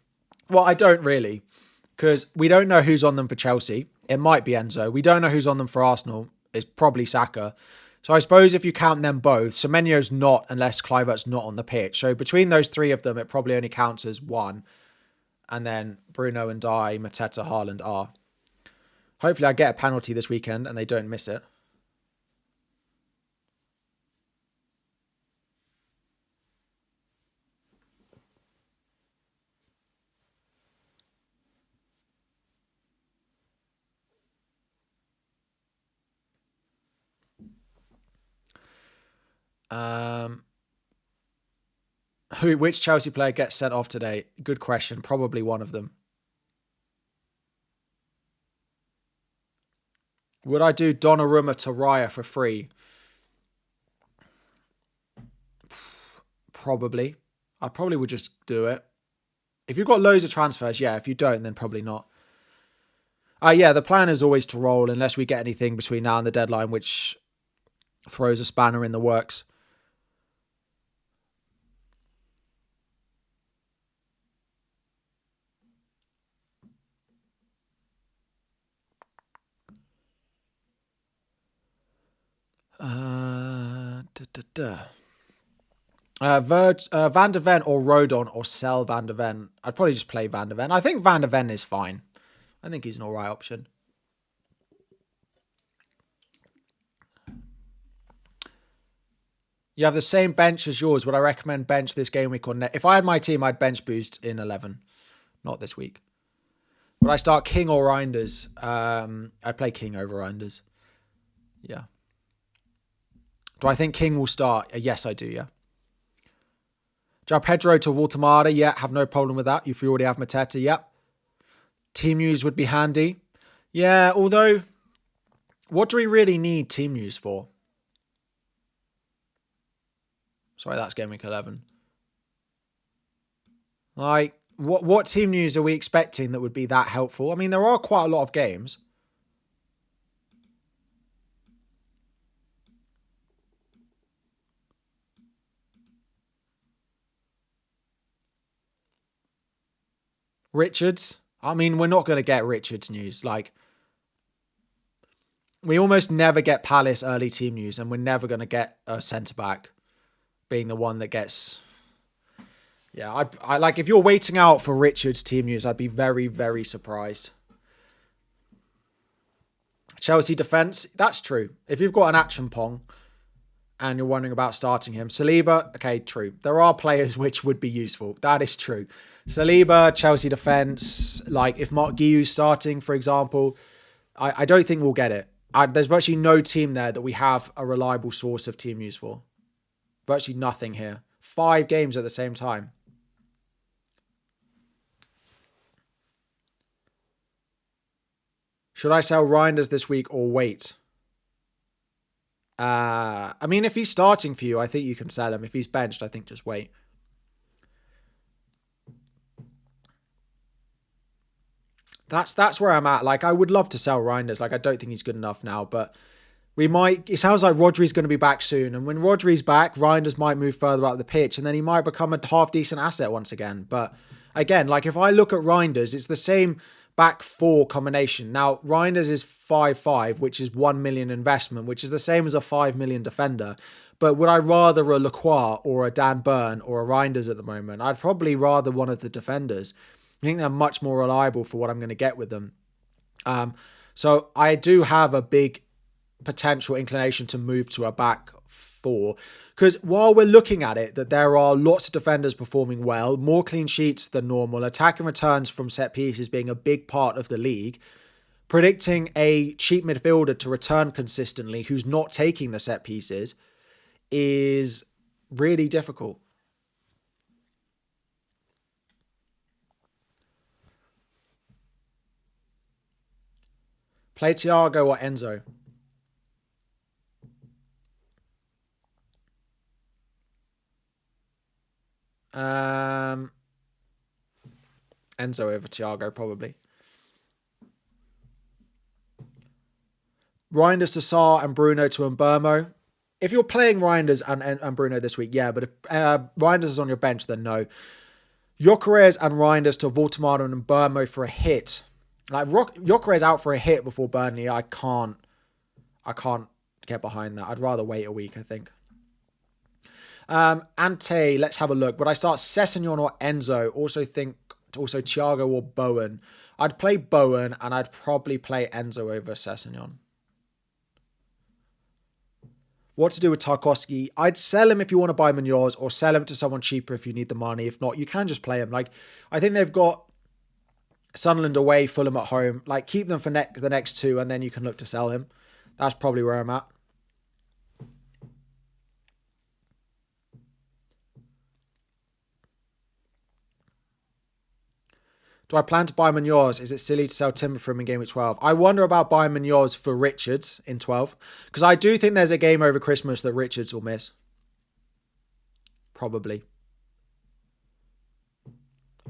Well, I don't really, because we don't know who's on them for Chelsea. It might be Enzo. We don't know who's on them for Arsenal. It's probably Saka. So I suppose if you count them both, Semenyo's not unless Kluivert's not on the pitch. So between those 3 of them, it probably only counts as 1. And then Bruno and Ndai, Mateta, Haaland are. Hopefully I get a penalty this weekend and they don't miss it. Which Chelsea player gets sent off today? Good question. Probably one of them. Would I do Donnarumma to Raya for free? Probably. I probably would just do it. If you've got loads of transfers, yeah. If you don't, then probably not. Yeah, the plan is always to roll unless we get anything between now and the deadline, which throws a spanner in the works. Van der Ven or Rodon or sell Van der Ven. I'd probably just play Van der Ven. I think Van der Ven is fine. I think he's an alright option. You have the same bench as yours. Would I recommend bench this game week or net? If I had my team, I'd bench boost in 11. Not this week. Would I start King or Reinders? I'd play King over Reinders. Yeah. Do I think King will start? Yes, I do, yeah. João Pedro to Waltemada, yeah, have no problem with that. If you already have Mateta, yep. Team news would be handy. Yeah, although, what do we really need team news for? Sorry, that's Game Week 11. Like, what team news are we expecting that would be that helpful? I mean, there are quite a lot of games. Richards. I mean, we're not going to get Richards news. Like, we almost never get Palace early team news, and we're never going to get a centre-back being the one that gets... Yeah, I like, if you're waiting out for Richards team news, I'd be very, very surprised. Chelsea defence, that's true. If you've got an Action Pong and you're wondering about starting him. Saliba, okay, true. There are players which would be useful. That is true. Saliba, Chelsea defence, like if Mark Guiu's starting, for example, I don't think we'll get it. There's virtually no team there that we have a reliable source of team use for. Virtually nothing here. 5 games at the same time. Should I sell Reinders this week or wait? I mean, if he's starting for you, I think you can sell him. If he's benched, I think just wait. That's where I'm at. Like, I would love to sell Reinders. Like, I don't think he's good enough now, but we might. It sounds like Rodri's going to be back soon, and when Rodri's back, Reinders might move further up the pitch, and then he might become a half decent asset once again. But again, like if I look at Reinders, it's the same back 4 combination. Now, Reinders is 5.5, which is 1 million investment, which is the same as a 5 million defender. But would I rather a Lacroix or a Dan Burn or a Reinders at the moment? I'd probably rather one of the defenders. I think they're much more reliable for what I'm going to get with them. So I do have a big potential inclination to move to a back 4. Because while we're looking at it, that there are lots of defenders performing well, more clean sheets than normal, attacking returns from set pieces being a big part of the league, predicting a cheap midfielder to return consistently who's not taking the set pieces is really difficult. Play Thiago or Enzo? Enzo over Thiago, probably. Reinders to Sarr and Bruno to Mbermo. If you're playing Reinders and Bruno this week, yeah, but if Reinders is on your bench, then no. Gyökeres and Reinders to Voltemade and Mbermo for a hit. Like Gyökeres out for a hit before Burnley, I can't get behind that. I'd rather wait a week, I think. Ante, let's have a look. Would I start Sessegnon or Enzo? Also Thiago or Bowen. I'd play Bowen and I'd probably play Enzo over Sessegnon. What to do with Tarkowski? I'd sell him if you want to buy Munoz or sell him to someone cheaper if you need the money. If not, you can just play him. Like, I think they've got Sunderland away, Fulham at home. Like, keep them for the next 2 and then you can look to sell him. That's probably where I'm at. Do I plan to buy Munoz? Is it silly to sell Timber for him in game week 12? I wonder about buying Munoz for Richards in 12. Because I do think there's a game over Christmas that Richards will miss. Probably.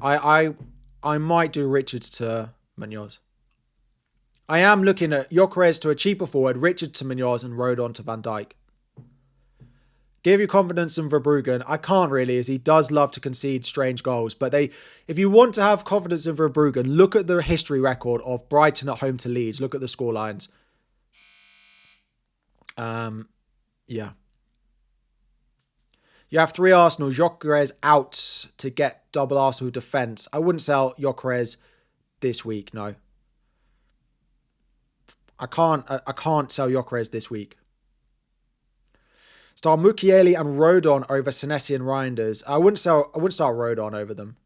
I might do Richards to Munoz. I am looking at Gyökeres to a cheaper forward, Richards to Munoz, and Rodon to Van Dijk. Give you confidence in Verbruggen. I can't really, as he does love to concede strange goals. But if you want to have confidence in Verbruggen, look at the history record of Brighton at home to Leeds. Look at the scorelines. Yeah. You have 3 Arsenal. Gyökeres out to get double Arsenal defence. I wouldn't sell Gyökeres this week, no. I can't sell Gyökeres this week. Start Mukiele and Rodon over Senesi and Reinders. I wouldn't start Rodon over them.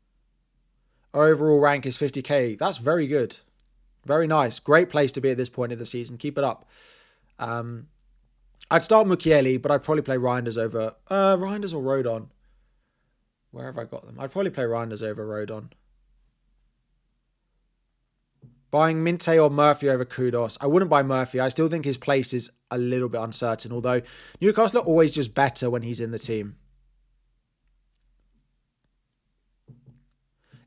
Our overall rank is 50k. That's very good. Very nice. Great place to be at this point in the season. Keep it up. I'd start Mukiele, but I'd probably play Reinders over Reinders or Rodon. Where have I got them? I'd probably play Reinders over Rodon. Buying Minte or Murphy over Kudos. I wouldn't buy Murphy. I still think his place is a little bit uncertain, although Newcastle are always just better when he's in the team.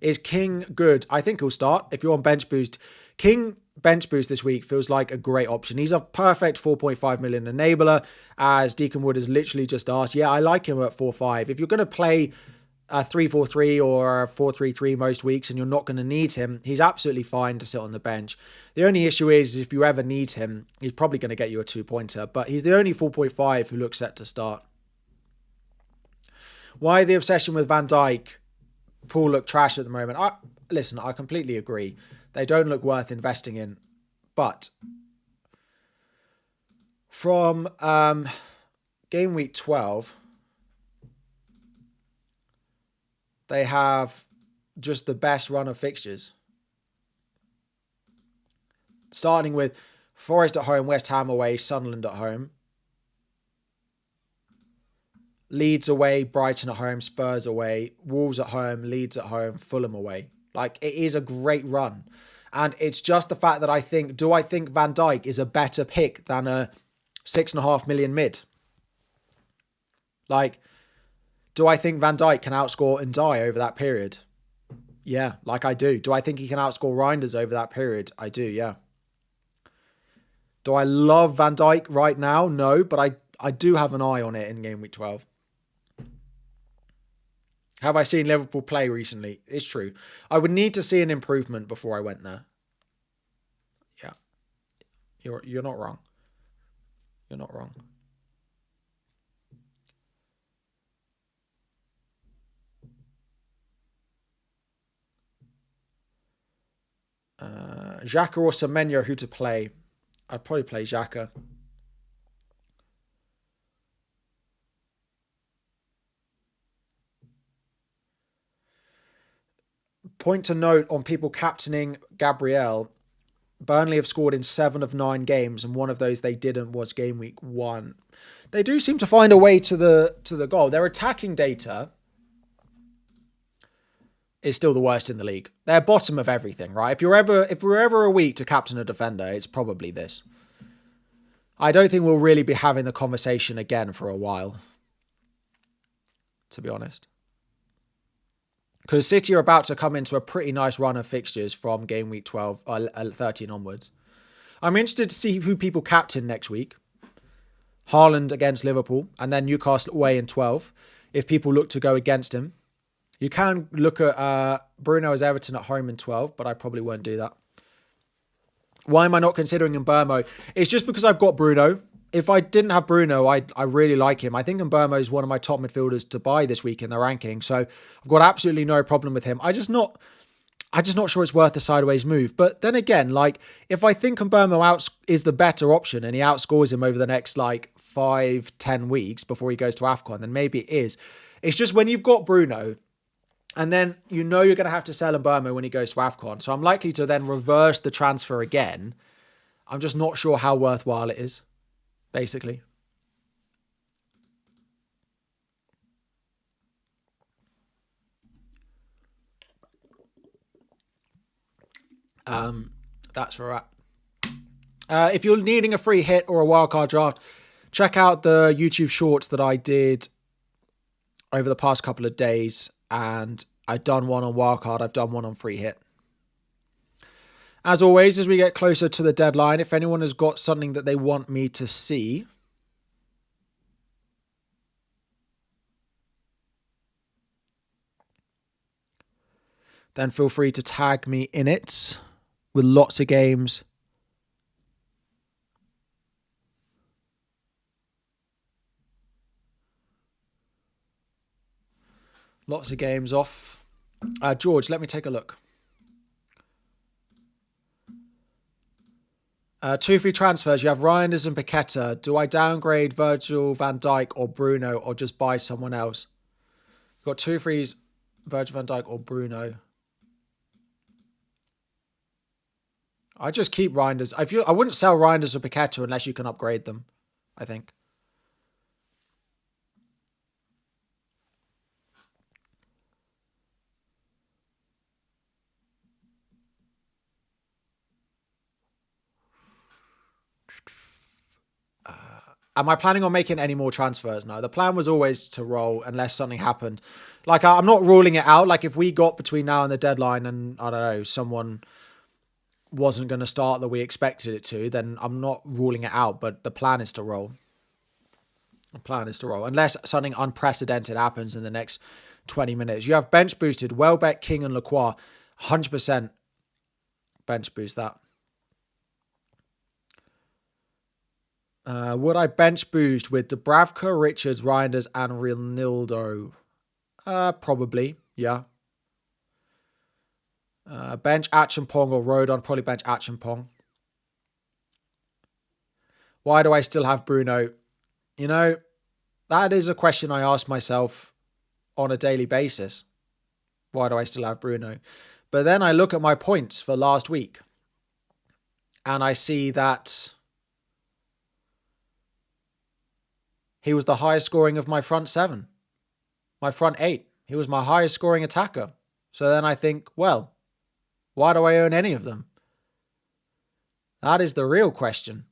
Is King good? I think he'll start. If you're on bench boost, King bench boost this week feels like a great option. He's a perfect 4.5 million enabler, as Deacon Wood has literally just asked. Yeah, I like him at 4.5. If you're going to play a 3-4-3 or a 4-3-3 most weeks and you're not going to need him, he's absolutely fine to sit on the bench. The only issue is if you ever need him, he's probably going to get you a 2-pointer, but he's the only 4.5 who looks set to start. Why the obsession with Van Dijk? Paul look trash at the moment. Listen, I completely agree. They don't look worth investing in, but from game week 12, they have just the best run of fixtures. Starting with Forest at home, West Ham away, Sunderland at home. Leeds away, Brighton at home, Spurs away, Wolves at home, Leeds at home, Fulham away. Like, it is a great run. And it's just the fact that I think Van Dijk is a better pick than a 6.5 million mid? Like, do I think Van Dijk can outscore Ndiaye over that period? Yeah, like I do. Do I think he can outscore Reinders over that period? I do, yeah. Do I love Van Dijk right now? No, but I do have an eye on it in game week 12. Have I seen Liverpool play recently? It's true. I would need to see an improvement before I went there. Yeah. You're not wrong. You're not wrong. Xhaka or Semenyo, who to play? I'd probably play Xhaka. Point to note on people captaining Gabriel. Burnley have scored in 7 of 9 games, and one of those they didn't was game week 1. They do seem to find a way to the goal. Their attacking data is still the worst in the league. They're bottom of everything, right? If we're ever a week to captain a defender, it's probably this. I don't think we'll really be having the conversation again for a while, to be honest. Because City are about to come into a pretty nice run of fixtures from game week 12, 13 onwards. I'm interested to see who people captain next week. Haaland against Liverpool, and then Newcastle away in 12. If people look to go against him. You can look at Bruno as Everton at home in 12, but I probably won't do that. Why am I not considering Mbeumo? It's just because I've got Bruno. If I didn't have Bruno, I really like him. I think Mbeumo is one of my top midfielders to buy this week in the ranking. So I've got absolutely no problem with him. I'm just not sure it's worth the sideways move. But then again, like, if I think Mbeumo is the better option and he outscores him over the next 5-10 weeks before he goes to AFCON, then maybe it is. It's just when you've got Bruno, and then you're going to have to sell Mbeumo when he goes to AFCON. So I'm likely to then reverse the transfer again. I'm just not sure how worthwhile it is, basically. That's where we're at. If you're needing a free hit or a wildcard draft, check out the YouTube shorts that I did over the past couple of days. And I've done one on wildcard. I've done one on free hit. As always, as we get closer to the deadline, if anyone has got something that they want me to see, then feel free to tag me in it with lots of games. Lots of games off. George, let me take a look. 2 free transfers. You have Reinders and Paqueta. Do I downgrade Virgil van Dijk or Bruno or just buy someone else? You've got 2 frees, Virgil van Dijk or Bruno. I just keep Reinders. I wouldn't sell Reinders or Paqueta unless you can upgrade them, I think. Am I planning on making any more transfers? No, the plan was always to roll unless something happened. I'm not ruling it out. If we got between now and the deadline and, I don't know, someone wasn't going to start that we expected it to, then I'm not ruling it out. But the plan is to roll. The plan is to roll. Unless something unprecedented happens in the next 20 minutes. You have bench boosted Welbeck, King and Lacroix. 100% bench boost that. Would I bench boost with Dubravka, Richards, Reinders, and Ronaldo? Probably, yeah. Bench Acheampong or Rodon? Probably bench Acheampong. Why do I still have Bruno? That is a question I ask myself on a daily basis. Why do I still have Bruno? But then I look at my points for last week and I see that he was the highest scoring of my front 7, my front 8. He was my highest scoring attacker. So then I think, well, why do I own any of them? That is the real question.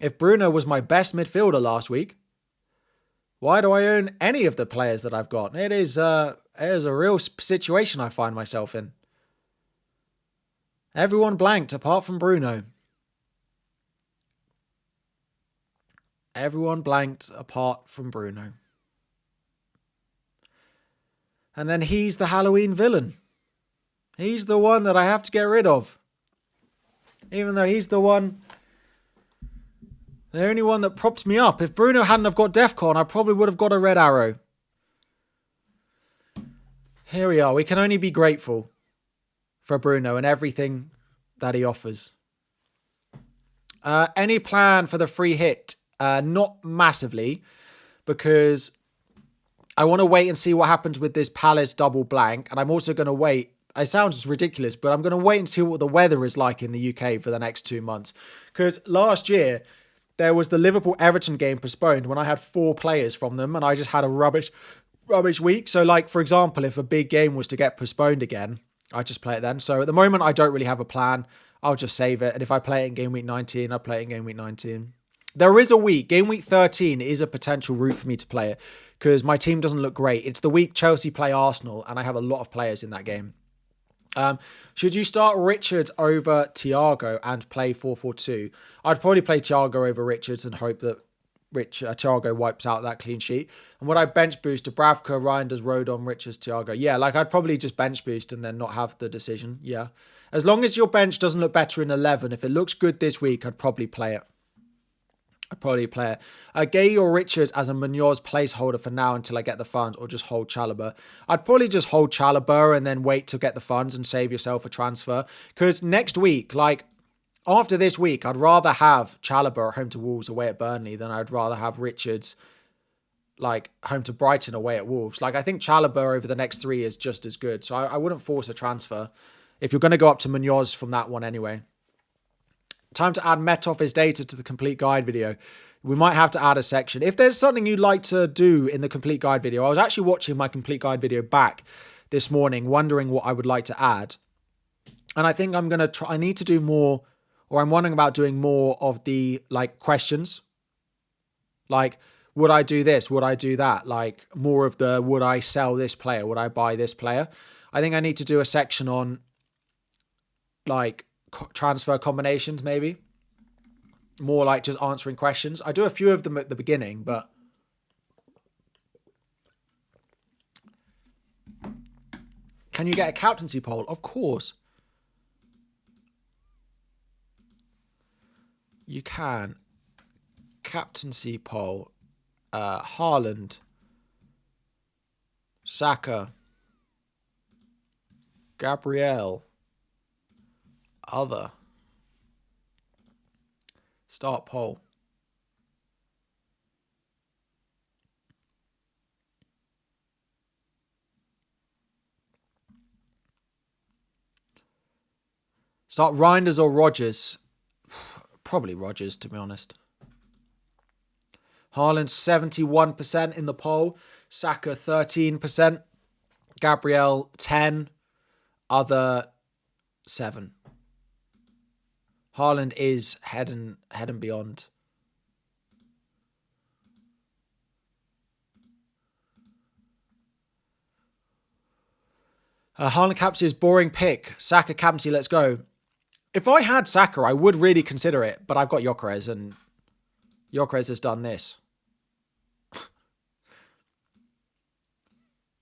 If Bruno was my best midfielder last week, why do I own any of the players that I've got? It is a real situation I find myself in. Everyone blanked apart from Bruno. Everyone blanked apart from Bruno. And then he's the Halloween villain. He's the one that I have to get rid of. Even though he's the only one that props me up. If Bruno hadn't have got DEFCON, I probably would have got a red arrow. Here we are. We can only be grateful for Bruno and everything that he offers. Any plan for the free hit? Not massively, because I want to wait and see what happens with this Palace double blank. And I'm also going to wait. It sounds ridiculous, but I'm going to wait and see what the weather is like in the UK for the next 2 months. Because last year, there was the Liverpool-Everton game postponed when I had 4 players from them and I just had a rubbish week. So, like, for example, if a big game was to get postponed again, I just play it then. So, at the moment, I don't really have a plan. I'll just save it. And if I play it in Game Week 19, I'll play it in Game Week 19. There is a week. Game Week 13 is a potential route for me to play it because my team doesn't look great. It's the week Chelsea play Arsenal and I have a lot of players in that game. Should you start Richards over Thiago and play 4-4-2? I'd probably play Thiago over Richards and hope that Thiago wipes out that clean sheet. And would I bench boost to Bravka, Reinders, Rodon, Richards, Thiago? Yeah, like I'd probably just bench boost and then not have the decision. Yeah. As long as your bench doesn't look better in 11, if it looks good this week, I'd probably play it. Gay or Richards as a Munoz placeholder for now until I get the funds, or just hold Chalobah. I'd probably just hold Chalobah and then wait to get the funds and save yourself a transfer. Because next week, like after this week, I'd rather have Chalobah at home to Wolves away at Burnley than I'd rather have Richards like home to Brighton away at Wolves. Like I think Chalobah over the next 3 is just as good. So I wouldn't force a transfer if you're going to go up to Munoz from that one anyway. Time to add Met Office data to the complete guide video. We might have to add a section. If there's something you'd like to do in the complete guide video, I was actually watching my complete guide video back this morning, wondering what I would like to add. And I think I'm going to try, I need to do more, or I'm wondering about doing more of the like questions. Like, would I do this? Would I do that? Like more of the, would I sell this player? Would I buy this player? I think I need to do a section on like transfer combinations, maybe more like just answering questions. I do a few of them at the beginning, but can you get a captaincy poll? Of course you can. Captaincy poll. Haaland, Saka, Gabriel, other. Start poll. Start Reinders or Rodgers? Probably Rodgers, to be honest. Haaland 71% in the poll. Saka 13%. Gabriel 10%. Other 7%. Haaland is head and beyond. Haaland captaincy is boring pick. Saka captaincy, let's go. If I had Saka, I would really consider it, but I've got Gyökeres and Gyökeres has done this.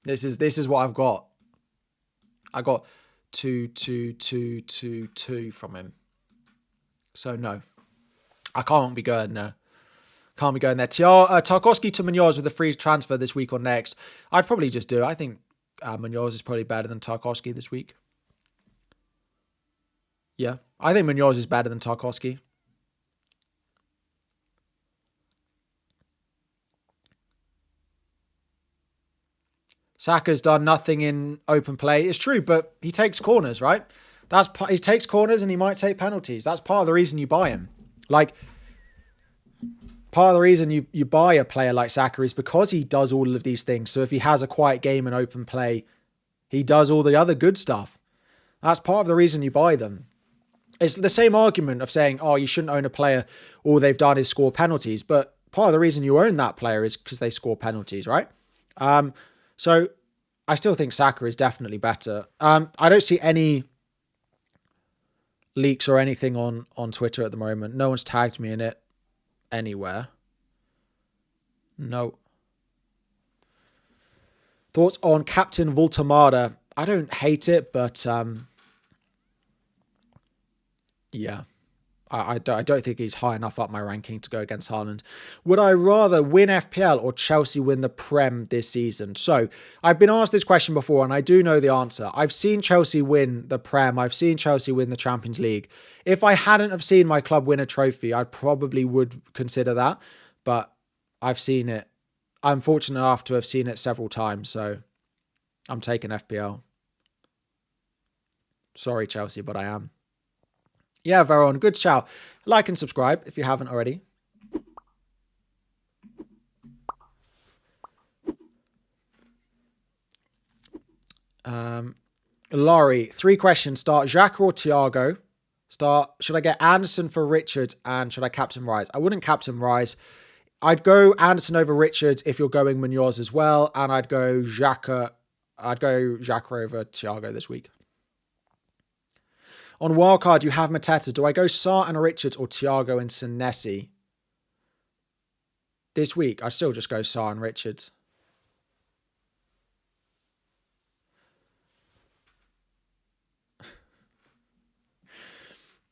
This is what I've got. I got 2 from him. So no, I can't be going there. Can't be going there. Tarkowski to Munoz with a free transfer this week or next. I'd probably just do it. I think Munoz is probably better than Tarkowski this week. Yeah, I think Munoz is better than Tarkowski. Saka's done nothing in open play. It's true, but he takes corners, right? He takes corners and he might take penalties. That's part of the reason you buy him. Like, part of the reason you buy a player like Saka is because he does all of these things. So if he has a quiet game in open play, he does all the other good stuff. That's part of the reason you buy them. It's the same argument of saying, oh, you shouldn't own a player. All they've done is score penalties. But part of the reason you own that player is because they score penalties, right? So I still think Saka is definitely better. I don't see any leaks or anything on Twitter at the moment. No one's tagged me in it anywhere. No. Thoughts on Captain Voltamada? I don't hate it, but yeah. I don't think he's high enough up my ranking to go against Haaland. Would I rather win FPL or Chelsea win the Prem this season? So I've been asked this question before and I do know the answer. I've seen Chelsea win the Prem. I've seen Chelsea win the Champions League. If I hadn't have seen my club win a trophy, I probably would consider that. But I've seen it. I'm fortunate enough to have seen it several times. So I'm taking FPL. Sorry, Chelsea, but I am. Yeah, Veron, good shout. Like and subscribe if you haven't already. Laurie, 3 questions. Start Xhaka or Thiago? Should I get Anderson for Richards and should I captain Rice? I wouldn't captain Rice. I'd go Anderson over Richards if you're going Munoz as well. And I'd go Xhaka over Thiago this week. On wildcard, you have Mateta. Do I go Sarr and Richards or Thiago and Senesi? This week, I'd still just go Sarr and Richards.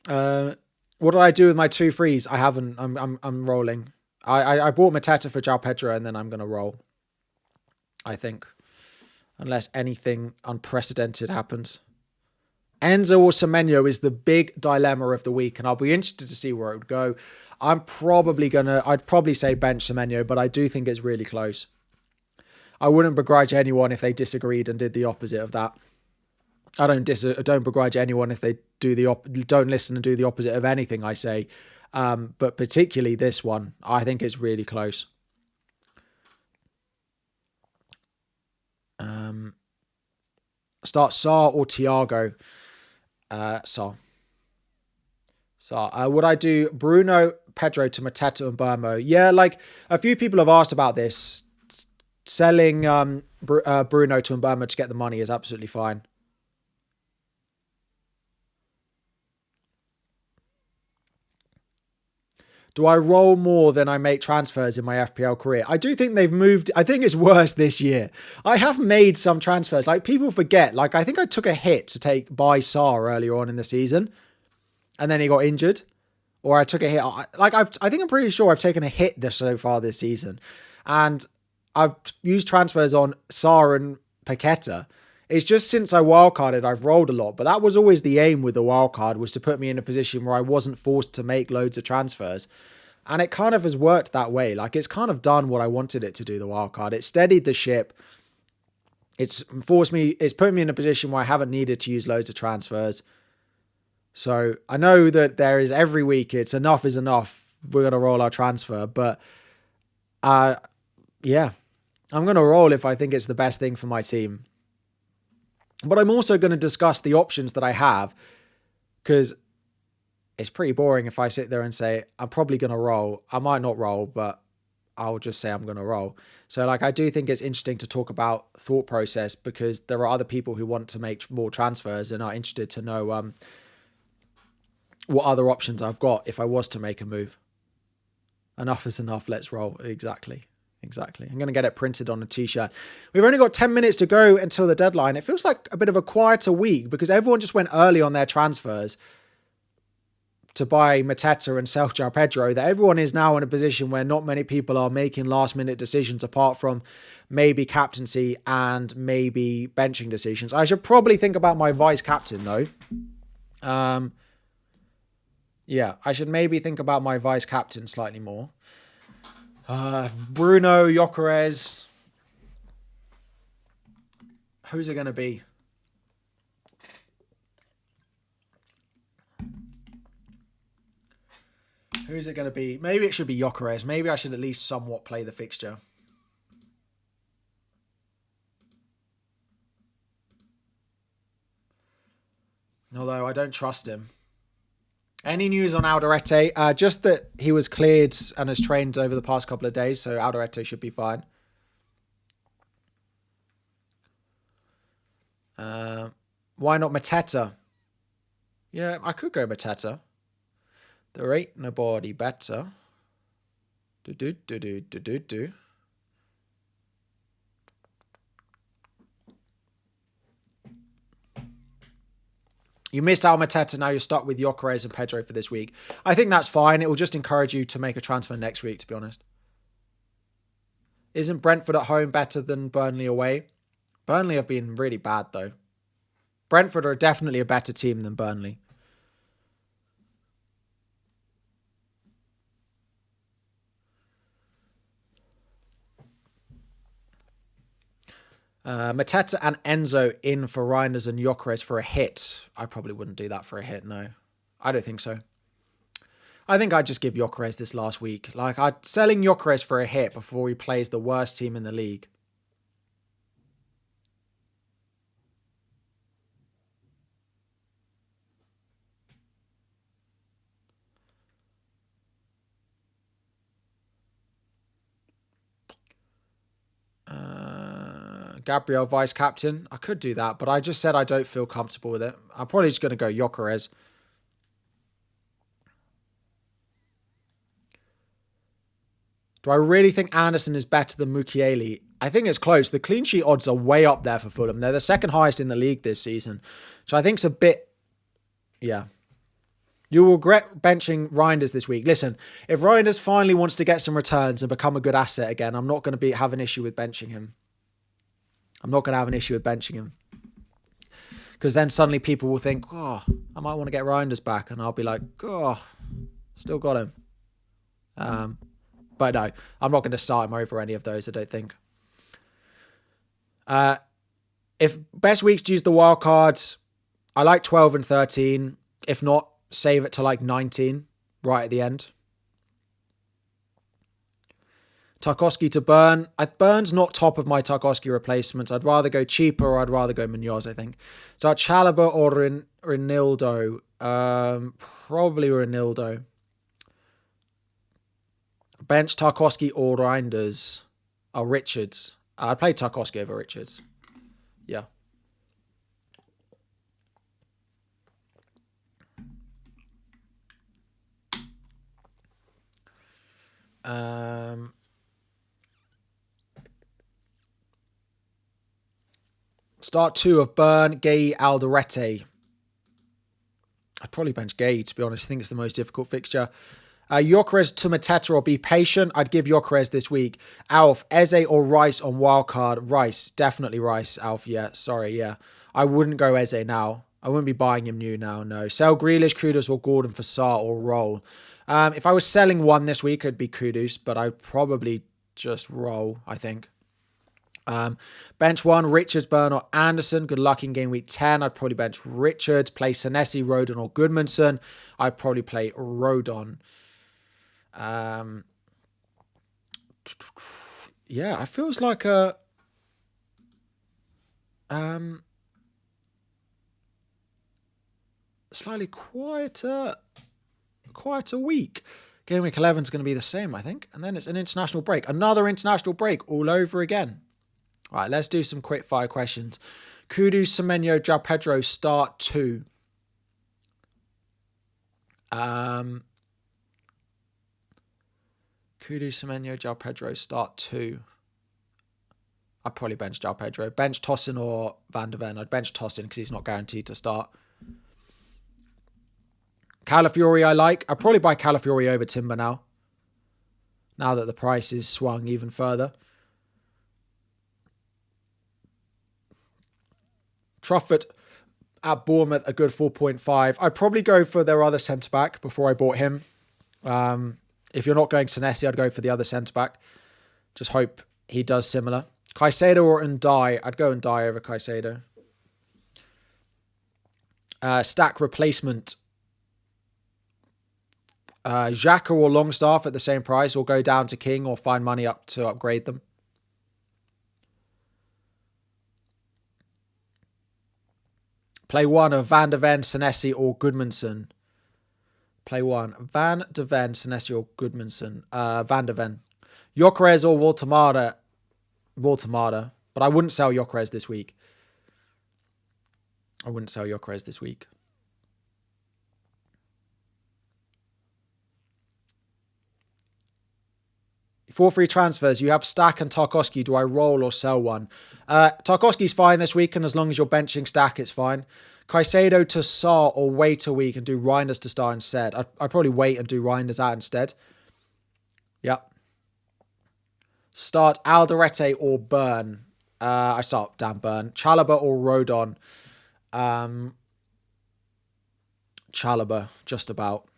What did I do with my 2 frees? I haven't. I'm rolling. I bought Mateta for João Pedro and then I'm going to roll. I think. Unless anything unprecedented happens. Enzo or Semenyo is the big dilemma of the week, and I'll be interested to see where it would go. I'd probably say bench Semenyo, but I do think it's really close. I wouldn't begrudge anyone if they disagreed and did the opposite of that. I don't begrudge anyone if they don't listen and do the opposite of anything I say. But particularly this one, I think it's really close. Start Sarr or Thiago? Sarr. Would I do Bruno, Pedro to Mateta and Burmo? Yeah, like a few people have asked about this. Selling Bruno to Mbeumo to get the money is absolutely fine. Do I roll more than I make transfers in my FPL career? I do think they've moved. I think it's worse this year. I have made some transfers. Like people forget. Like I think I took a hit to buy Sarr earlier on in the season, and then he got injured, or I took a hit. I think I'm pretty sure I've taken a hit so far this season, and I've used transfers on Sarr and Paqueta. It's just since I wildcarded, I've rolled a lot, but that was always the aim with the wildcard, was to put me in a position where I wasn't forced to make loads of transfers. And it kind of has worked that way. Like it's kind of done what I wanted it to do, the wildcard. It steadied the ship. It's put me in a position where I haven't needed to use loads of transfers. So I know that there is every week, it's enough is enough. We're going to roll our transfer. But yeah, I'm going to roll if I think it's the best thing for my team. But I'm also going to discuss the options that I have, because it's pretty boring if I sit there and say, I'm probably going to roll. I might not roll, but I'll just say I'm going to roll. So I do think it's interesting to talk about thought process, because there are other people who want to make more transfers and are interested to know what other options I've got if I was to make a move. Enough is enough. Let's roll. Exactly. I'm going to get it printed on a t-shirt. We've only got 10 minutes to go until the deadline. It feels like a bit of a quieter week because everyone just went early on their transfers to buy Mateta and sell João Pedro, that everyone is now in a position where not many people are making last minute decisions apart from maybe captaincy and maybe benching decisions. I should probably think about my vice captain though. Yeah, I should maybe think about my vice captain slightly more. Bruno, Gyökeres. Who's it going to be? Who's it going to be? Maybe it should be Gyökeres. Maybe I should at least somewhat play the fixture. Although I don't trust him. Any news on Alderete? Just that he was cleared and has trained over the past couple of days, so Alderete should be fine. Why not Mateta? Yeah, I could go Mateta. There ain't nobody better. Do. You missed out on Mateta, now you're stuck with Gyökeres and Pedro for this week. I think that's fine. It will just encourage you to make a transfer next week, to be honest. Isn't Brentford at home better than Burnley away? Burnley have been really bad, though. Brentford are definitely a better team than Burnley. Mateta and Enzo in for Reinders and Gyökeres for a hit. I probably wouldn't do that for a hit, no. I don't think so. I think I'd just give Gyökeres this last week. Like, selling Gyökeres for a hit before he plays the worst team in the league. Gabriel, vice captain. I could do that, but I just said I don't feel comfortable with it. I'm probably just going to go Gyökeres. Do I really think Anderson is better than Mukiele? I think it's close. The clean sheet odds are way up there for Fulham. They're the second highest in the league this season, which I think is a bit... Yeah. You will regret benching Reinders this week. Listen, if Reinders finally wants to get some returns and become a good asset again, I'm not going to have an issue with benching him. I'm not going to have an issue with benching him. Because then suddenly people will think, oh, I might want to get Reinders back. And I'll be like, oh, still got him. But no, I'm not going to start him over any of those, I don't think. If best weeks to use the wild cards, I like 12 and 13. If not, save it to like 19 right at the end. Tarkowski to Burn. Burn's not top of my Tarkowski replacements. I'd rather go cheaper or I'd rather go Munoz, I think. So Chalobah or Ronaldo. Probably Ronaldo. Bench Tarkowski or Reinders. Oh, Richards. I'd play Tarkowski over Richards. Yeah. Start 2 of Burn, Gay, Alderete. I'd probably bench Gay, to be honest. I think it's the most difficult fixture. Gyökeres to Mateta or be patient. I'd give Gyökeres this week. Alf, Eze or Rice on wildcard? Rice. Definitely Rice, Alf. Yeah, sorry, yeah. I wouldn't go Eze now. I wouldn't be buying him new now, no. Sell Grealish, Kudus or Gordon for Sarr or Roll. If I was selling one this week, it'd be Kudus, but I'd probably just Roll, I think. Bench 1, Richards, Burn or Anderson. Good luck in game week 10. I'd probably bench Richards. Play Senesi, Rodon or Goodmanson. I'd probably play Rodon. Yeah, it feels like a slightly quieter week. Game week 11 is going to be the same, I think. And then it's an international break. Another international break all over again. All right, let's do some quick fire questions. Kudus, Semenyo, João Pedro, start 2. Kudus, Semenyo, João Pedro, start 2. I'd probably bench João Pedro. Bench Tosin or Van der Ven. I'd bench Tosin because he's not guaranteed to start. Calafiori I like. I'd probably buy Calafiori over Timber now. Now that the price is swung even further. Truffert at Bournemouth, a good 4.5. I'd probably go for their other centre-back before I bought him. If you're not going Senesi, I'd go for the other centre-back. Just hope he does similar. Caicedo or Ndai? I'd go Ndai over Caicedo. Stack replacement. Xhaka or Longstaff at the same price, or go down to King or find money up to upgrade them. Play one of Van de Ven, Senesi or Goodmanson. Play one. Van de Ven, Senesi or Goodmanson. Van de Ven. Gyökeres or Waltemada. Waltemada. But I wouldn't sell Gyökeres this week. 4 free transfers. You have Stack and Tarkowski. Do I roll or sell one? Tarkowski's fine this week, and as long as you're benching Stack, it's fine. Caicedo to Sar or wait a week and do Reinders to start instead. I'd probably wait and do Reinders out instead. Yep. Start Alderete or Burn. I start down Burn. Chalobah or Rodon. Chalobah, just about.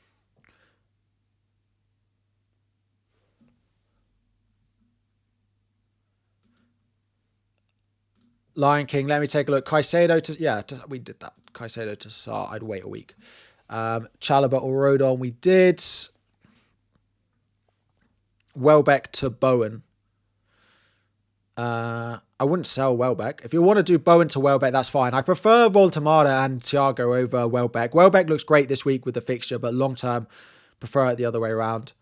Lion King, let me take a look. Caicedo to, we did that. Caicedo to Sar, I'd wait a week. Chalobah or Rodon, we did. Welbeck to Bowen. I wouldn't sell Welbeck. If you want to do Bowen to Welbeck, that's fine. I prefer Voltemada and Thiago over Welbeck. Welbeck looks great this week with the fixture, but long term, prefer it the other way around.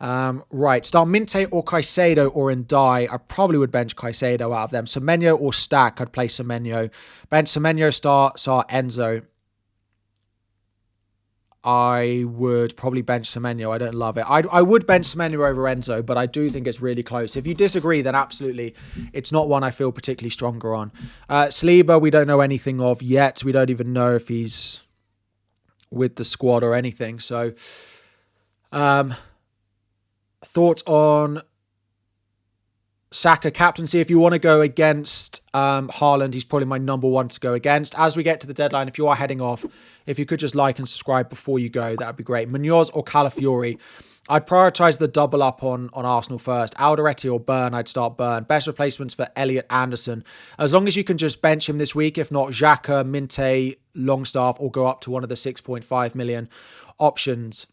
Right, start Minte or Caicedo or Ndai. I probably would bench Caicedo out of them. Semenyo or Stack, I'd play Semenyo. Bench Semenyo, start Enzo. I would probably bench Semenyo. I don't love it. I would bench Semenyo over Enzo, but I do think it's really close. If you disagree, then absolutely, it's not one I feel particularly stronger on. Saliba, we don't know anything of yet. We don't even know if he's with the squad or anything. So, thoughts on Saka captaincy? If you want to go against Haaland, he's probably my number one to go against. As we get to the deadline, if you are heading off, if you could just like and subscribe before you go, that would be great. Munoz or Calafiori? I'd prioritise the double up on Arsenal first. Alderete or Burn? I'd start Burn. Best replacements for Elliot Anderson. As long as you can just bench him this week. If not, Xhaka, Minte, Longstaff, or go up to one of the 6.5 million options.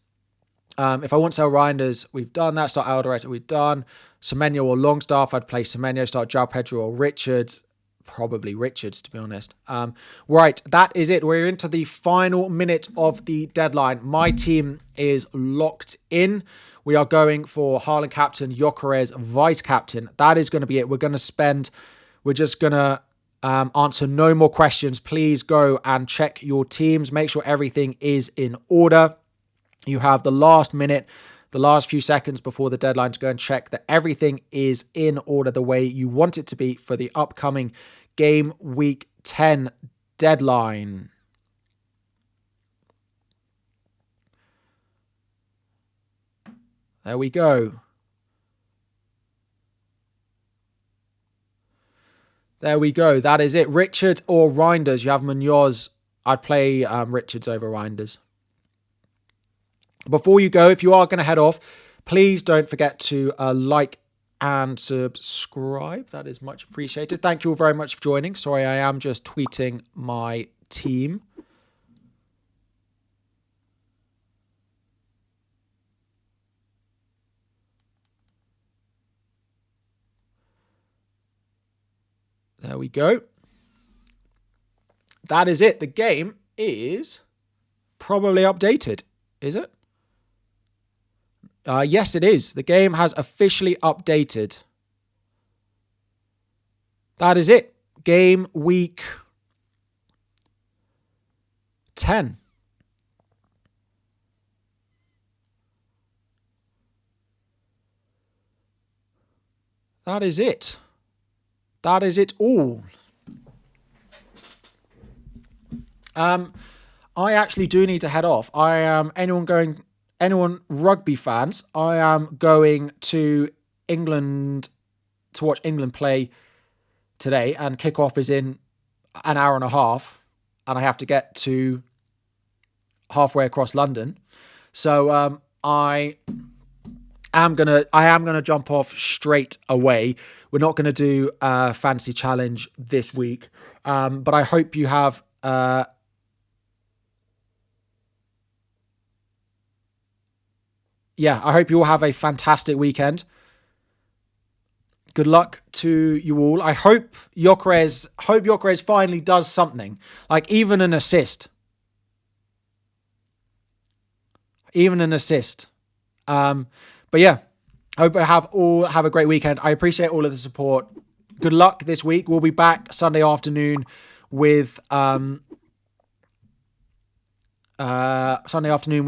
If I want to sell Reinders, we've done that. Start Alderete, we've done. Semenyo or Longstaff, I'd play Semenyo. Start João Pedro or Richard. Probably Richards, to be honest. Right, that is it. We're into the final minute of the deadline. My team is locked in. We are going for Haaland captain, Gyökeres vice captain. That is going to be it. We're just going to answer no more questions. Please go and check your teams. Make sure everything is in order. You have the last minute, the last few seconds before the deadline to go and check that everything is in order the way you want it to be for the upcoming Game Week 10 deadline. There we go. There we go. That is it. Richard or Reinders? You have Munoz. I'd play Richards over Reinders. Before you go, if you are going to head off, please don't forget to like and subscribe. That is much appreciated. Thank you all very much for joining. Sorry, I am just tweeting my team. There we go. That is it. The game is probably updated. Is it? Yes, it is. The game has officially updated. That is it. Game Week 10. That is it. That is it all. I actually do need to head off. Anyone rugby fans, I am going to England to watch England play today, and kickoff is in an hour and a half, and I have to get to halfway across London. So I I am gonna jump off straight away. We're not gonna do a fantasy challenge this week, but I hope you have. I hope you all have a fantastic weekend. Good luck to you all. I hope Gyökeres finally does something, like even an assist. But yeah, I hope you have a great weekend. I appreciate all of the support. Good luck this week. We'll be back Sunday afternoon with the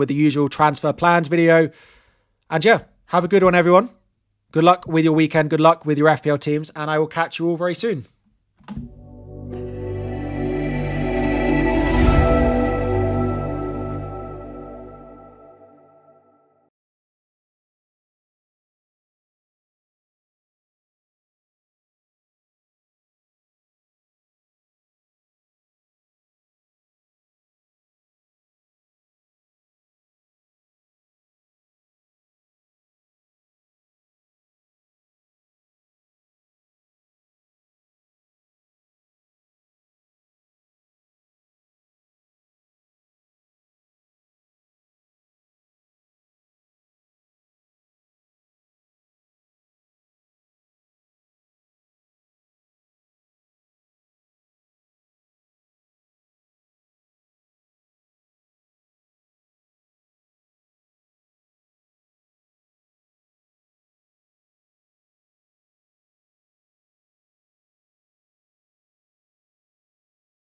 usual transfer plans video. And yeah, have a good one, everyone. Good luck with your weekend. Good luck with your FPL teams. And I will catch you all very soon.